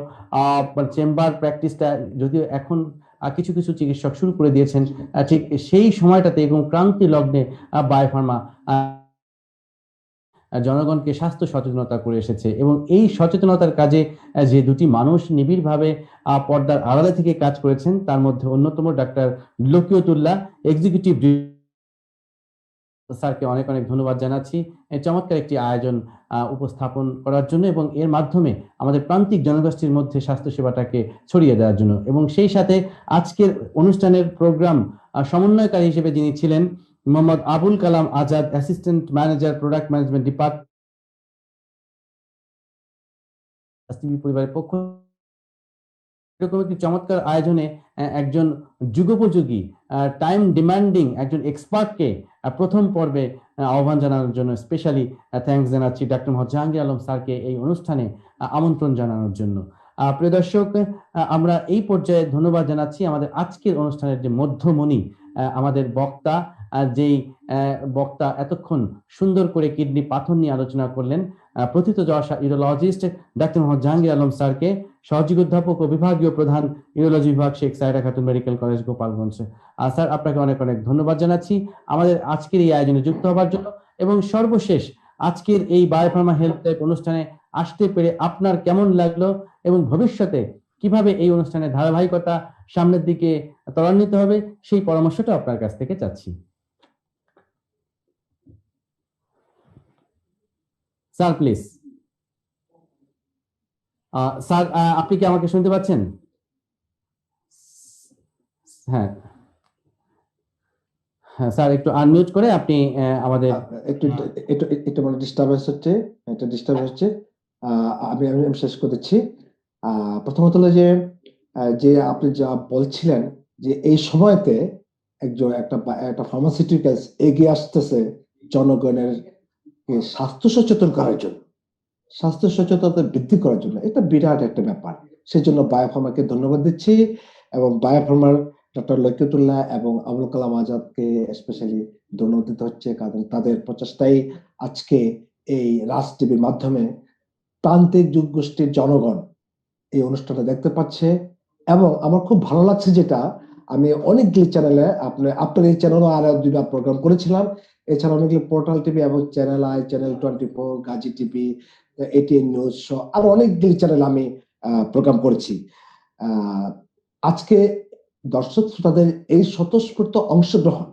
চেম্বার প্র্যাকটিসটা যদিও এখন কিছু কিছু চিকিৎসক শুরু করে দিয়েছেন, ঠিক সেই সময়টাতে এবং ক্রান্তি লগ্নে বায়োফার্মা জনগণকে স্বাস্থ্য সচেতনতা করে এসেছে। এবং এই সচেতনতার কাজে যে দুটি মানুষ নিবিড়ভাবে পর্দার আড়ালে থেকে কাজ করেছেন, তার মধ্যে অন্যতম ডাক্তার লকিয়তুল্লাহ, এক্সিকিউটিভ স্যারকে অনেক অনেক ধন্যবাদ জানাচ্ছি এই চমৎকার একটি আয়োজন উপস্থাপন করার জন্য, এবং এর মাধ্যমে আমাদের প্রান্তিক জনগোষ্ঠীর মধ্যে স্বাস্থ্য সেবাটাকে ছড়িয়ে দেওয়ার জন্য। এবং সেই সাথে আজকের অনুষ্ঠানের প্রোগ্রাম সমন্বয়কারী হিসেবে যিনি ছিলেন Mohammad Abul Kalam Azad, assistant manager, product management department পরিবারের পক্ষ এরকম একটি চমৎকার আয়োজনে একজন যুগোপযোগী টাইম ডিমান্ডিং একজন এক্সপার্টকে প্রথম পর্বে আহ্বান জানানোর জন্য স্পেশালি থ্যাঙ্কস জানাচ্ছি ডাক্তার মোহাম্মদ জাহাঙ্গীর আলম স্যারকে এই অনুষ্ঠানে আমন্ত্রণ জানানোর জন্য। প্রিয় দর্শক, আমরা এই পর্যায়ে ধন্যবাদ জানাচ্ছি আমাদের আজকের অনুষ্ঠানের যে মধ্যমণি, আমাদের বক্তা, যেই বক্তা এতক্ষণ সুন্দর করে কিডনি পাথর নিয়ে আলোচনা করলেন, প্রথিতযশা ইউরোলজিস্ট ডাক্তার মোহাম্মদ জাহাঙ্গীর আলম স্যারকে, সহযোগী অধ্যাপক ও বিভাগীয় প্রধান ইউরোলজি বিভাগ Sheikh Sayera Khatun medical college Gopalganj. Sir আপনাকে অনেক অনেক ধন্যবাদ জানাচ্ছি আমাদের আজকের এই আয়োজনে যুক্ত হবার জন্য। এবং সর্বশেষ আজকের এই বায়োফার্মা হেলথ লাইফ অনুষ্ঠানে আসতে পেরে আপনার কেমন লাগলো, এবং ভবিষ্যতে কিভাবে এই অনুষ্ঠানের ধারাবাহিকতা সামনের দিকে ত্বরান্বিত হবে সেই পরামর্শটা আপনার কাছ থেকে চাচ্ছি। Sir please. স্যার আপনি কি আমাকে শুনতে পাচ্ছেন? হ্যাঁ হ্যাঁ স্যার, একটু আনমিউট করে আপনি আমাদের একটু একটু একটু মানে ডিস্টারবেন্স হচ্ছে, একটা ডিস্টার্ব হচ্ছে। আমি আমি আমি শেষ করতেছি। প্রথমত হলো যে যে আপনি যা বলছিলেন যে এই সময়তে একটা ফার্মাসিউটিক্যালস এগিয়ে আসতেছে জনগণের স্বাস্থ্য সচেতন করার জন্য, স্বাস্থ্য সচেতনতা বৃদ্ধি করার জন্য। এটা বিরাট একটা ব্যাপার। সেই জন্য বায়োফার্মাকে ধন্যবাদ দিচ্ছি, এবং বায়োফার্মার ডক্টর লকিয়তুল্লাহ এবং আবুল কালাম আজাদকে স্পেশালি ধন্যবাদ দিতে হচ্ছে, কারণ তাদের প্রচেষ্টাই আজকে এই রাজ টিভির মাধ্যমে প্রান্তিক যুগগোষ্ঠীর জনগণ এই অনুষ্ঠানটা দেখতে পাচ্ছে। এবং আমার খুব ভালো লাগছে যেটা আমি অনেকগুলি চ্যানেলে আপনার এই চ্যানেলও আর দুটা প্রোগ্রাম করেছিলাম, এছাড়া অনেকগুলি পোর্টাল টিভি এবং channel I, channel 24, Gazi TV, ATN news সহ আরো অনেকগুলি চ্যানেল আমি প্রোগ্রাম করেছি। আজকে দর্শক শ্রোতাদের এই স্বতঃস্ফূর্ত অংশগ্রহণ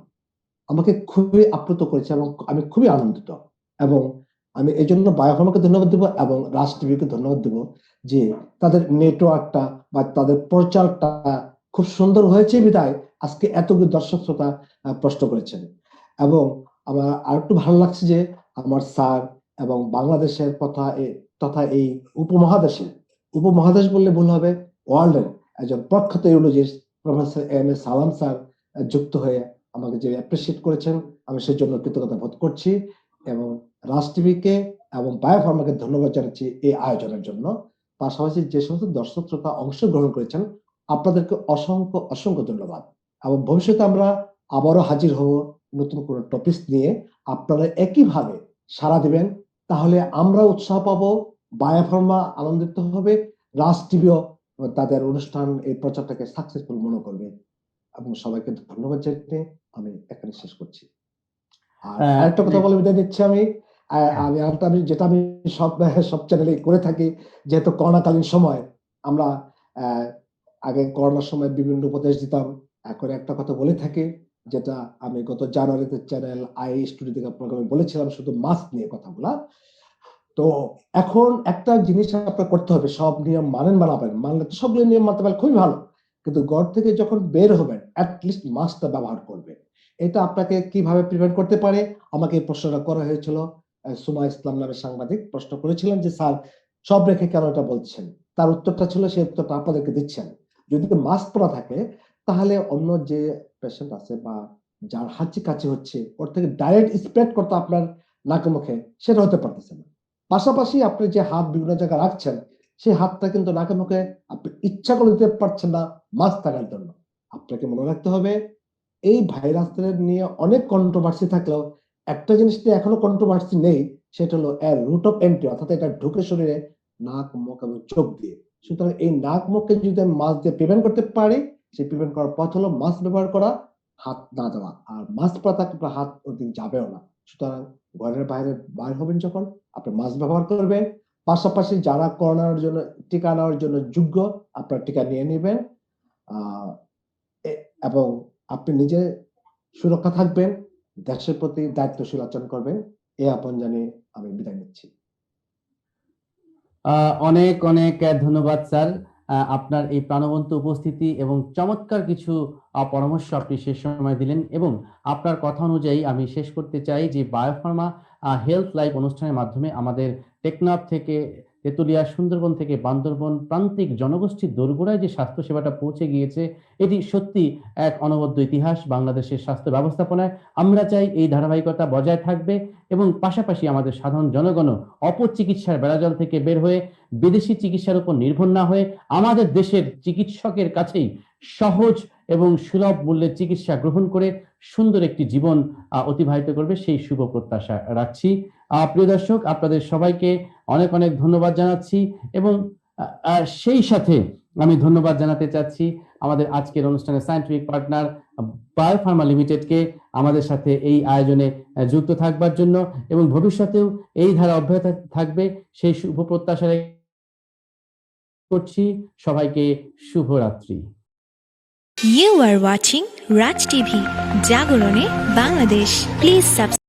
আমাকে খুবই আপ্লুত করেছে, এবং আমি খুবই আনন্দিত। এবং আমি এই জন্য বায়োফার্মাকে ধন্যবাদ দেবো এবং রাজ টিভিকে ধন্যবাদ দেবো যে তাদের নেটওয়ার্কটা বা তাদের প্রচারটা খুব সুন্দর হয়েছে বিধায় আজকে এতগুলো দর্শক শ্রোতা প্রশ্ন করেছেন। এবং আমার আরেকটু ভালো লাগছে যে আমার স্যার এবং বাংলাদেশের তথা এই উপমহাদেশ বললে ভুল হবে, ওয়ার্ল্ডের একজন প্রখ্যাত ইউরোলজিস্ট প্রফেসর এম এ সালাম স্যার যুক্ত হয়ে আমাকে যে অ্যাপ্রিসিয়েট করেছেন, আমি সেই জন্য কৃতজ্ঞতা বোধ করছি এবং রাজ টিভিকে এবং বায়োফার্মাকে ধন্যবাদ জানাচ্ছি এই আয়োজনের জন্য। পাশাপাশি যে সমস্ত দর্শক শ্রোতা অংশগ্রহণ করেছেন আপনাদেরকে অসংখ্য অসংখ্য ধন্যবাদ এবং ভবিষ্যতে আমরা আবারও হাজির হব নতুন কোনো টপিক নিয়ে। আপনারা একইভাবে সাড়া দিবেন, তাহলে আমরা উৎসাহ পাবো, বায়োফার্মা আনন্দিত হবে, রাজ টিভিও তাদের অনুষ্ঠান এই প্রচারটাকে সাকসেসফুল মনে করবে। এবং সবাইকে ধন্যবাদ জানিয়ে আমি এখানে শেষ করছি। আর আরেকটা কথা বলে বিদায় নিচ্ছি আমি যেটা আমি সব চ্যানেলে করে থাকি, যেহেতু করোনাকালীন সময় আমরা আগে করোনার সময় বিভিন্ন উপদেশ দিতাম, এখন একটা কথা বলে থাকি যেটা আমি গত জানুয়ারিতে চ্যানেল আই স্টুডিও থেকে প্রোগ্রামে বলেছিলাম, শুধু মাস্ক নিয়ে কথা বলা। তো এখন একটা জিনিস আপনার করতে হবে, সব নিয়ম মানেন বা না পারেন, মানলে তো সবগুলো নিয়ম মানতে পারলে খুবই ভালো, কিন্তু ঘর থেকে যখন বের হবেন অ্যাটলিস্ট মাস্কটা ব্যবহার করবেন। এটা আপনাকে কিভাবে প্রিভেন্ট করতে পারে, আমাকে এই প্রশ্নটা করা হয়েছিল। সুমা ইসলাম নামের সাংবাদিক প্রশ্ন করেছিলেন যে স্যার সব রেখে কেন এটা বলছেন, তার উত্তরটা ছিল, সেই উত্তরটা আপনাদেরকে দিচ্ছেন। যদি মাস্ক পরা থাকে তাহলে অন্য যে পেশেন্ট আছে বা যার হাঁচি কাশি হচ্ছে ওর থেকে ডাইরেক্ট স্প্রেড করতে আপনার নাকে মুখে সেটা হতে পারতেছে না। পাশাপাশি আপনি যে হাত বিভিন্ন জায়গায় রাখছেন সেই হাতটা কিন্তু নাকে মুখে আপনি ইচ্ছা করে দিতে পারছেন না মাস্ক থাকার জন্য। আপনাকে মনে রাখতে হবে এই ভাইরাসের নিয়ে অনেক কন্ট্রোভার্সি থাকলেও একটা জিনিস নিয়ে এখনো কন্ট্রোভার্সি নেই, সেটা হলো এর রুট অফ এন্ট্রি, অর্থাৎ এটা ঢুকে শরীরে নাক মুখ এবং চোখ দিয়ে। সুতরাং এই নাক মুখকে যদি আমি মাস্ক দিয়ে প্রিভেন্ট করতে পারি, সেই প্রিভেন্ট করার পথ হলো মাস্ক ব্যবহার করা, হাত না দেওয়া। আর মাস্ক পরা থাকলে আপনার হাত ওদিন যাবেও না। সুতরাং ঘরের বাইরে বাইর হবেন যখন আপনি মাস্ক ব্যবহার করবেন। পাশাপাশি যারা করোনার জন্য টিকা নেওয়ার জন্য যোগ্য আপনার টিকা নিয়ে নেবেন এবং আপনি নিজে সুরক্ষা থাকবেন, দেশের প্রতি দায়িত্বশীল আচরণ করবেন। এই আহ্বান জানিয়ে আমি বিদায় নিচ্ছি। অনেক অনেক ধন্যবাদ স্যার, আপনার এই প্রাণবন্ত উপস্থিতি এবং চমৎকার কিছু পরামর্শ আপনি শেষ সময় দিলেন। এবং আপনার কথা অনুযায়ী আমি শেষ করতে চাই যে বায়োফার্মা হেলথ লাইভ অনুষ্ঠানের মাধ্যমে আমাদের টেকনাফ থেকে তেতুলিয়া, সুন্দরবন থেকে বান্দরবন প্রান্তিক জনগোষ্ঠীর দোরগোড়ায় যে স্বাস্থ্য সেবাটা পৌঁছে গিয়েছে, এটি সত্যি এক অনবদ্য ইতিহাস বাংলাদেশের স্বাস্থ্য ব্যবস্থাপনায়। আমরা চাই এই ধারাবাহিকতা বজায় থাকবে এবং পাশাপাশি আমাদের সাধারণ জনগণও অপচিকিৎসার বেড়াজাল থেকে বের হয়ে বিদেশি চিকিৎসার উপর নির্ভর না হয়ে আমাদের দেশের চিকিৎসকের কাছেই সহজ এবং সুলভ মূল্যে চিকিৎসা গ্রহণ করে সুন্দর একটি জীবন অতিবাহিত করবে, সেই শুভ প্রত্যাশা রাখছি। প্রিয় দর্শক, আপনাদের সবাইকে অনেক অনেক ধন্যবাদ জানাচ্ছি এবং সেই সাথে আমি ধন্যবাদ জানাতে চাচ্ছি আমাদের আজকের অনুষ্ঠানের সায়েন্টিফিক পার্টনার বায়োফার্মা লিমিটেডকে আমাদের সাথে এই আয়োজনে যুক্ত থাকবার জন্য, এবং ভবিষ্যতেও এই ধারা অব্যাহত থাকবে সেই শুভ প্রত্যাশা করছি। সবাইকে শুভরাত্রি। You are watching Raj TV, Jagorone, Bangladesh. Please subscribe.